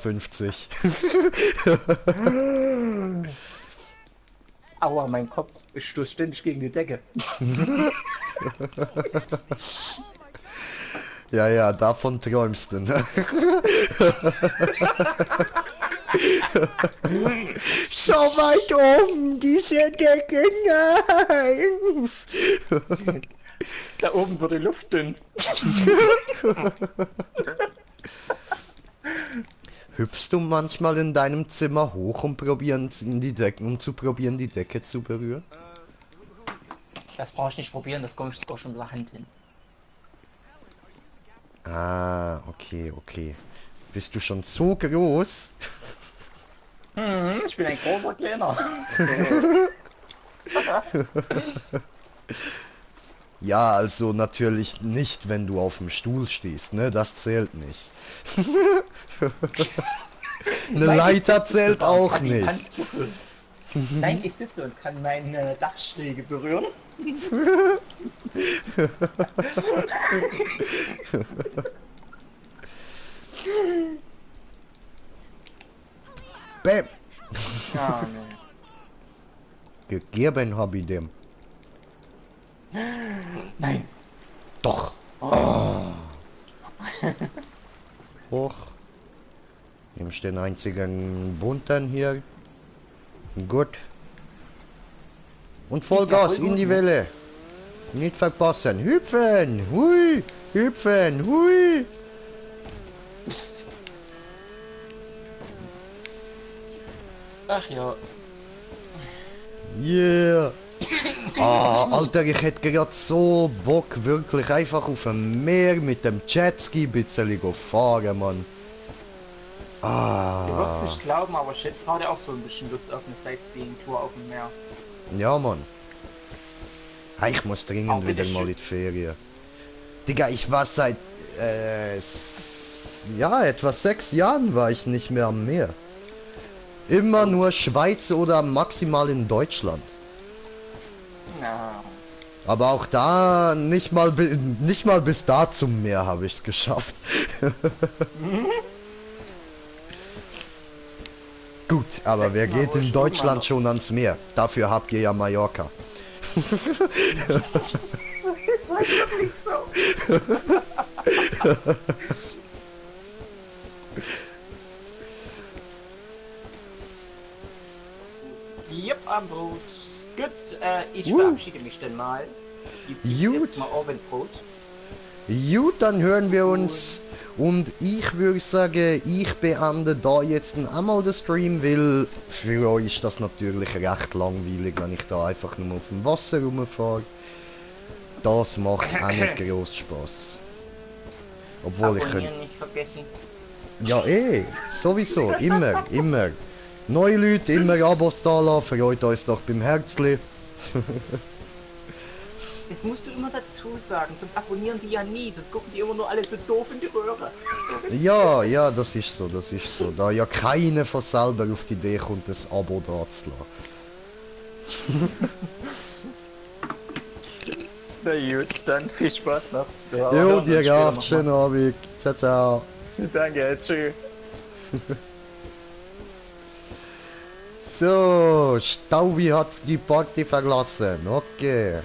Speaker 4: Aua, mein Kopf. Ich stoß ständig gegen die Decke.
Speaker 2: Ja, ja, davon träumst du, ne? So weit oben, diese Decke, nein!
Speaker 4: Da oben wird die Luft dünn.
Speaker 2: Hüpfst du manchmal in deinem Zimmer hoch, um zu probieren, die Decke zu berühren?
Speaker 4: Das brauche ich nicht probieren, das komme ich sogar schon mit der Hand hin.
Speaker 2: Ah, okay, okay. Bist du schon so groß?
Speaker 4: Ich bin ein großer Kleiner.
Speaker 2: Ja, also natürlich nicht, wenn du auf dem Stuhl stehst, ne? Das zählt nicht. Eine
Speaker 4: Nein, ich
Speaker 2: Leiter
Speaker 4: sitze
Speaker 2: zählt
Speaker 4: sogar und
Speaker 2: auch
Speaker 4: kann die
Speaker 2: nicht.
Speaker 4: Hand berühren. Nein, ich sitze und kann meine Dachschräge berühren.
Speaker 2: Bäm!
Speaker 4: Ah, nee.
Speaker 2: Gegeben hab ich dem.
Speaker 4: Nein.
Speaker 2: Doch.
Speaker 4: Oh.
Speaker 2: Hoch. Nimmst den einzigen bunten hier. Gut. Und Vollgas in die Welle. Nicht verpassen. Hüpfen. Hui. Hüpfen. Hui.
Speaker 4: Ach ja.
Speaker 2: Yeah. Ah, Alter, ich hätte gerade so Bock, wirklich einfach auf dem Meer mit dem Jetski ein bisschen fahren, Mann.
Speaker 4: Du wirst
Speaker 2: Ah.
Speaker 4: nicht glauben, aber ich hätte gerade auch so ein bisschen Lust auf eine Sightseeing-Tour auf dem Meer.
Speaker 2: Ja, Mann. Ah, ich muss dringend
Speaker 4: Aber
Speaker 2: wieder
Speaker 4: bitte
Speaker 2: mal
Speaker 4: schön.
Speaker 2: in die Ferien. Digga, ich war seit, ja, etwa 6 Jahren war ich nicht mehr am Meer. Immer nur Schweiz oder maximal in Deutschland.
Speaker 4: Na,
Speaker 2: Aber auch da nicht mal, nicht mal bis da zum Meer habe ich es geschafft. Gut, aber wer
Speaker 4: Letztes Mal,
Speaker 2: geht
Speaker 4: wo
Speaker 2: in
Speaker 4: ich
Speaker 2: Deutschland
Speaker 4: irgendwann-
Speaker 2: schon ans Meer? Dafür habt ihr ja Mallorca.
Speaker 4: Sag doch nicht so. Yep, am Boot. Gut, ich verabschiede mich dann mal. Jetzt gibt's
Speaker 2: Gut.
Speaker 4: erstmal Abendbrot.
Speaker 2: Gut, dann hören wir uns. Und ich würde sagen, ich beende da jetzt einmal den Stream, weil für euch ist das natürlich recht langweilig, wenn ich da einfach nur auf dem Wasser rumfahre. Das macht auch nicht groß Spaß. Obwohl ich könnte...
Speaker 4: Abonnieren nicht vergessen.
Speaker 2: Ja sowieso, immer, immer. Neue Leute, immer Abos da lassen, freut uns doch beim Herzli.
Speaker 4: Das musst du immer dazu sagen, sonst abonnieren die ja nie, sonst gucken die immer nur alle so doof in die Röhre.
Speaker 2: Ja, ja, das ist so, das ist so. Da ja keiner von selber auf die Idee kommt, das Abo da zu lassen.
Speaker 4: Na gut, dann viel Spaß noch.
Speaker 2: Jo, dir auch, schönen Abend. Ciao, ciao.
Speaker 4: Danke, tschüss.
Speaker 2: So, Staubi hat die Party verlassen. Okay.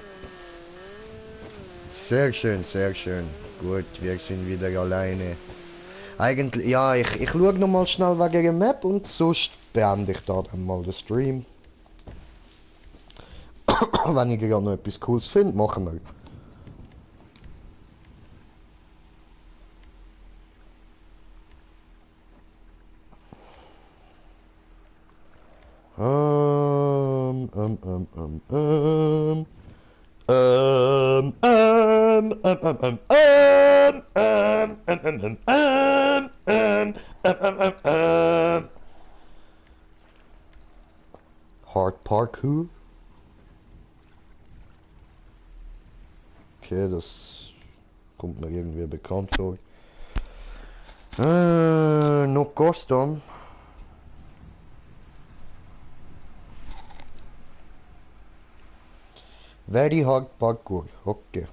Speaker 2: Sehr schön, sehr schön. Gut, wir sind wieder alleine. Eigentlich, ja, ich schaue nochmal schnell wegen der Map und sonst beende ich da dann mal den Stream. Wenn ich gerade noch etwas Cooles finde, machen wir. Um, um, um, um, um. Um, um, um, um, um, um, um, um, um, um, um, um, um. Hard Parkour. Okay, das kommt mir irgendwie bekannt vor. Noch Custom. Very hard Parkour, okay.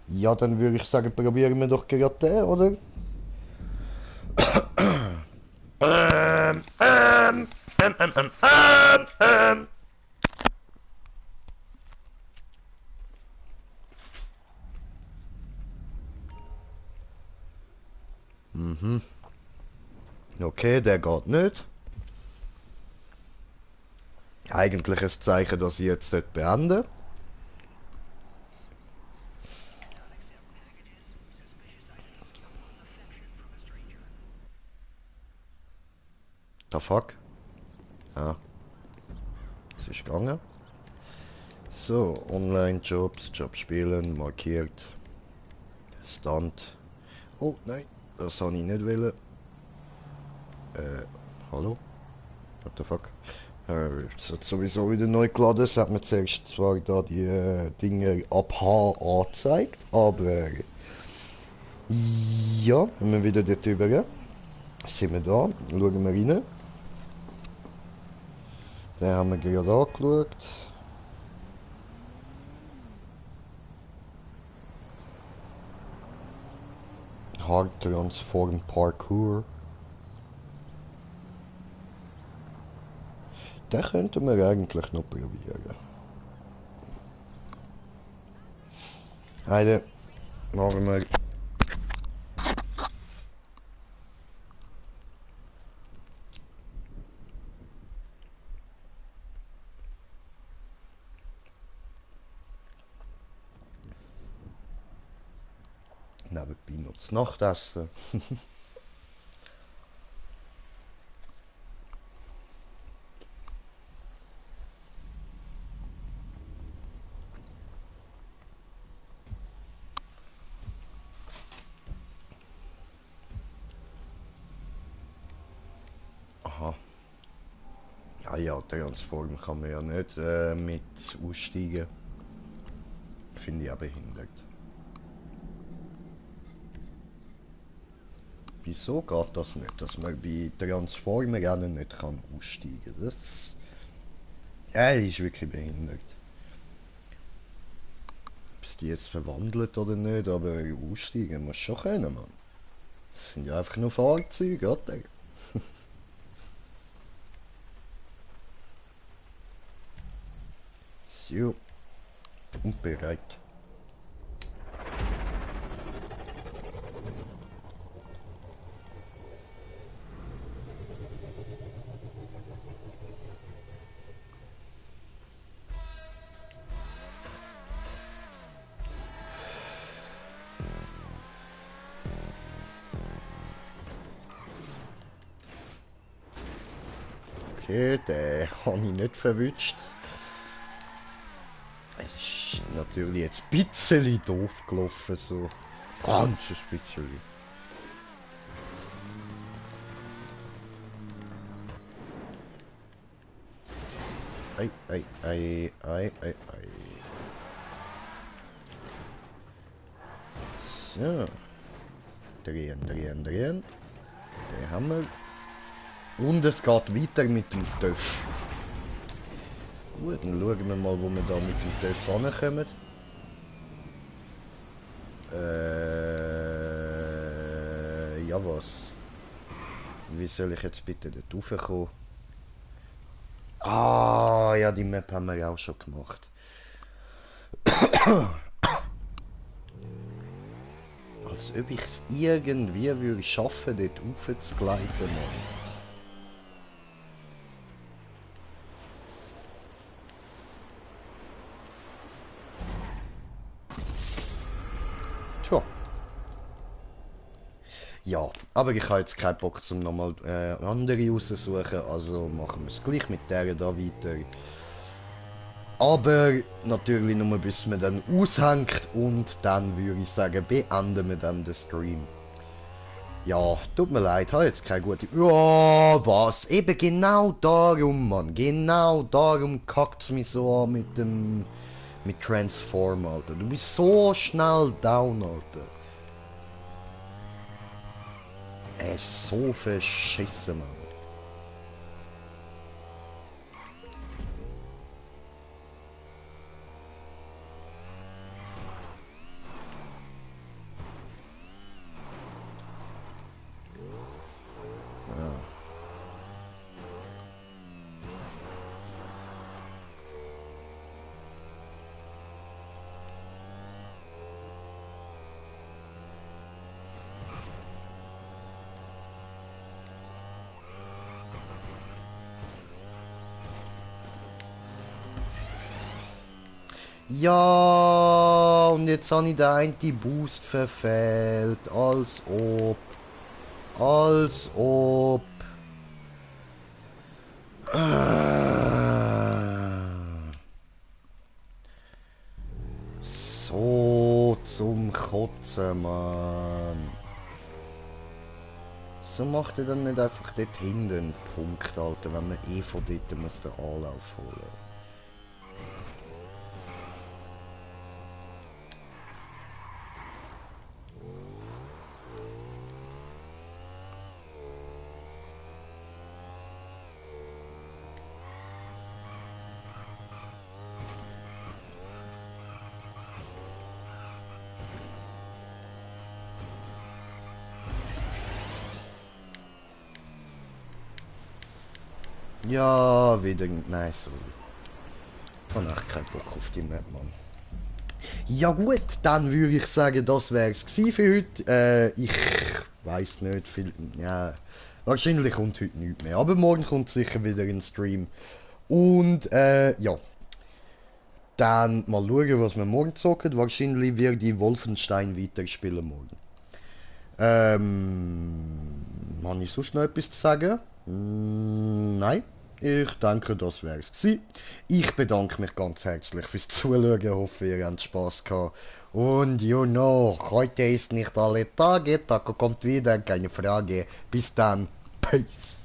Speaker 2: Ja, dann würde ich sagen, probieren wir doch gerade den, oder? Ähm, ähm, ähm, ähm, ähm, ähm. Mhm. Okay, der geht nicht. Eigentlich ein Zeichen, dass ich jetzt nicht beende. The fuck? Ah, es ist gegangen. So, Online-Jobs, Job spielen, markiert. Stunt. Oh, nein, das habe ich nicht wollen. Hallo? What the fuck? Es hat sowieso wieder neu geladen. Es hat mir zuerst zwar da die Dinge ab H angezeigt, aber ja, wenn wir wieder dort rüber sind wir da, schauen wir rein. Den haben wir gerade angeschaut. Hard Transform Parkour. Den könnten wir eigentlich noch probieren. Heide, machen wir. Nebenbei noch das Nachtessen. Aha. Ah ja, Transform kann man ja nicht mit aussteigen. Finde ich auch behindert. Wieso geht das nicht, dass man bei Transformer-Rennen nicht kann aussteigen kann? Das ist wirklich behindert. Ob es die jetzt verwandelt oder nicht, aber aussteigen muss schon können, Mann. Das sind ja einfach nur Fahrzeuge, oder? So. Und bereit. Okay, den habe ich nicht verwünscht. Es ist natürlich jetzt ein bisschen doof gelaufen, so. Ganz ein bisschen. Ei, ei, ei, ei, ei, ei. So. Drehen, drehen, drehen. Den haben wir. Und es geht weiter mit dem Töff. Gut, dann schauen wir mal, wo wir da mit dem Töff ankommen. Ja was? Wie soll ich jetzt bitte dort raufkommen? Ah, ja, die Map haben wir ja auch schon gemacht. Als ob ich es irgendwie würde schaffen, dort rauf zu gleiten, Mann. Tja. Ja, aber ich habe jetzt keinen Bock, zum nochmal andere raussuchen, also machen wir es gleich mit der da weiter. Aber natürlich nur bis man dann aushängt und dann würde ich sagen, beenden wir dann den Stream. Ja, tut mir leid, habe jetzt keine gute... Ja, was? Eben genau darum, Mann. Genau darum kackt es mich so an Mit Transform, Alter. Du bist so schnell down, Alter. Er ist so verschissen, Mann. Ja, und jetzt habe ich den einen Boost verfehlt. Als ob. Als ob. So zum Kotzen, Mann. So macht er dann nicht einfach dort hinten einen Punkt, Alter, wenn man eh von dort muss den Anlauf holen. Ja, wieder. Nein, sorry. Ich habe echt keinen Bock auf die Map, Mann. Ja gut, dann würde ich sagen, das wäre es für heute. Ich weiß nicht viel. Ja, wahrscheinlich kommt heute nichts mehr. Aber morgen kommt sicher wieder ein Stream. Und ja. Dann mal schauen, was wir morgen zocken. Wahrscheinlich werde ich Wolfenstein weiterspielen morgen. Habe ich sonst noch etwas zu sagen? Nein. Ich denke, das wäre es gewesen. Ich bedanke mich ganz herzlich fürs Zuschauen. Ich hoffe, ihr habt Spaß gehabt. Und you know, heute ist nicht alle Tage. Taco kommt wieder, keine Frage. Bis dann. Peace.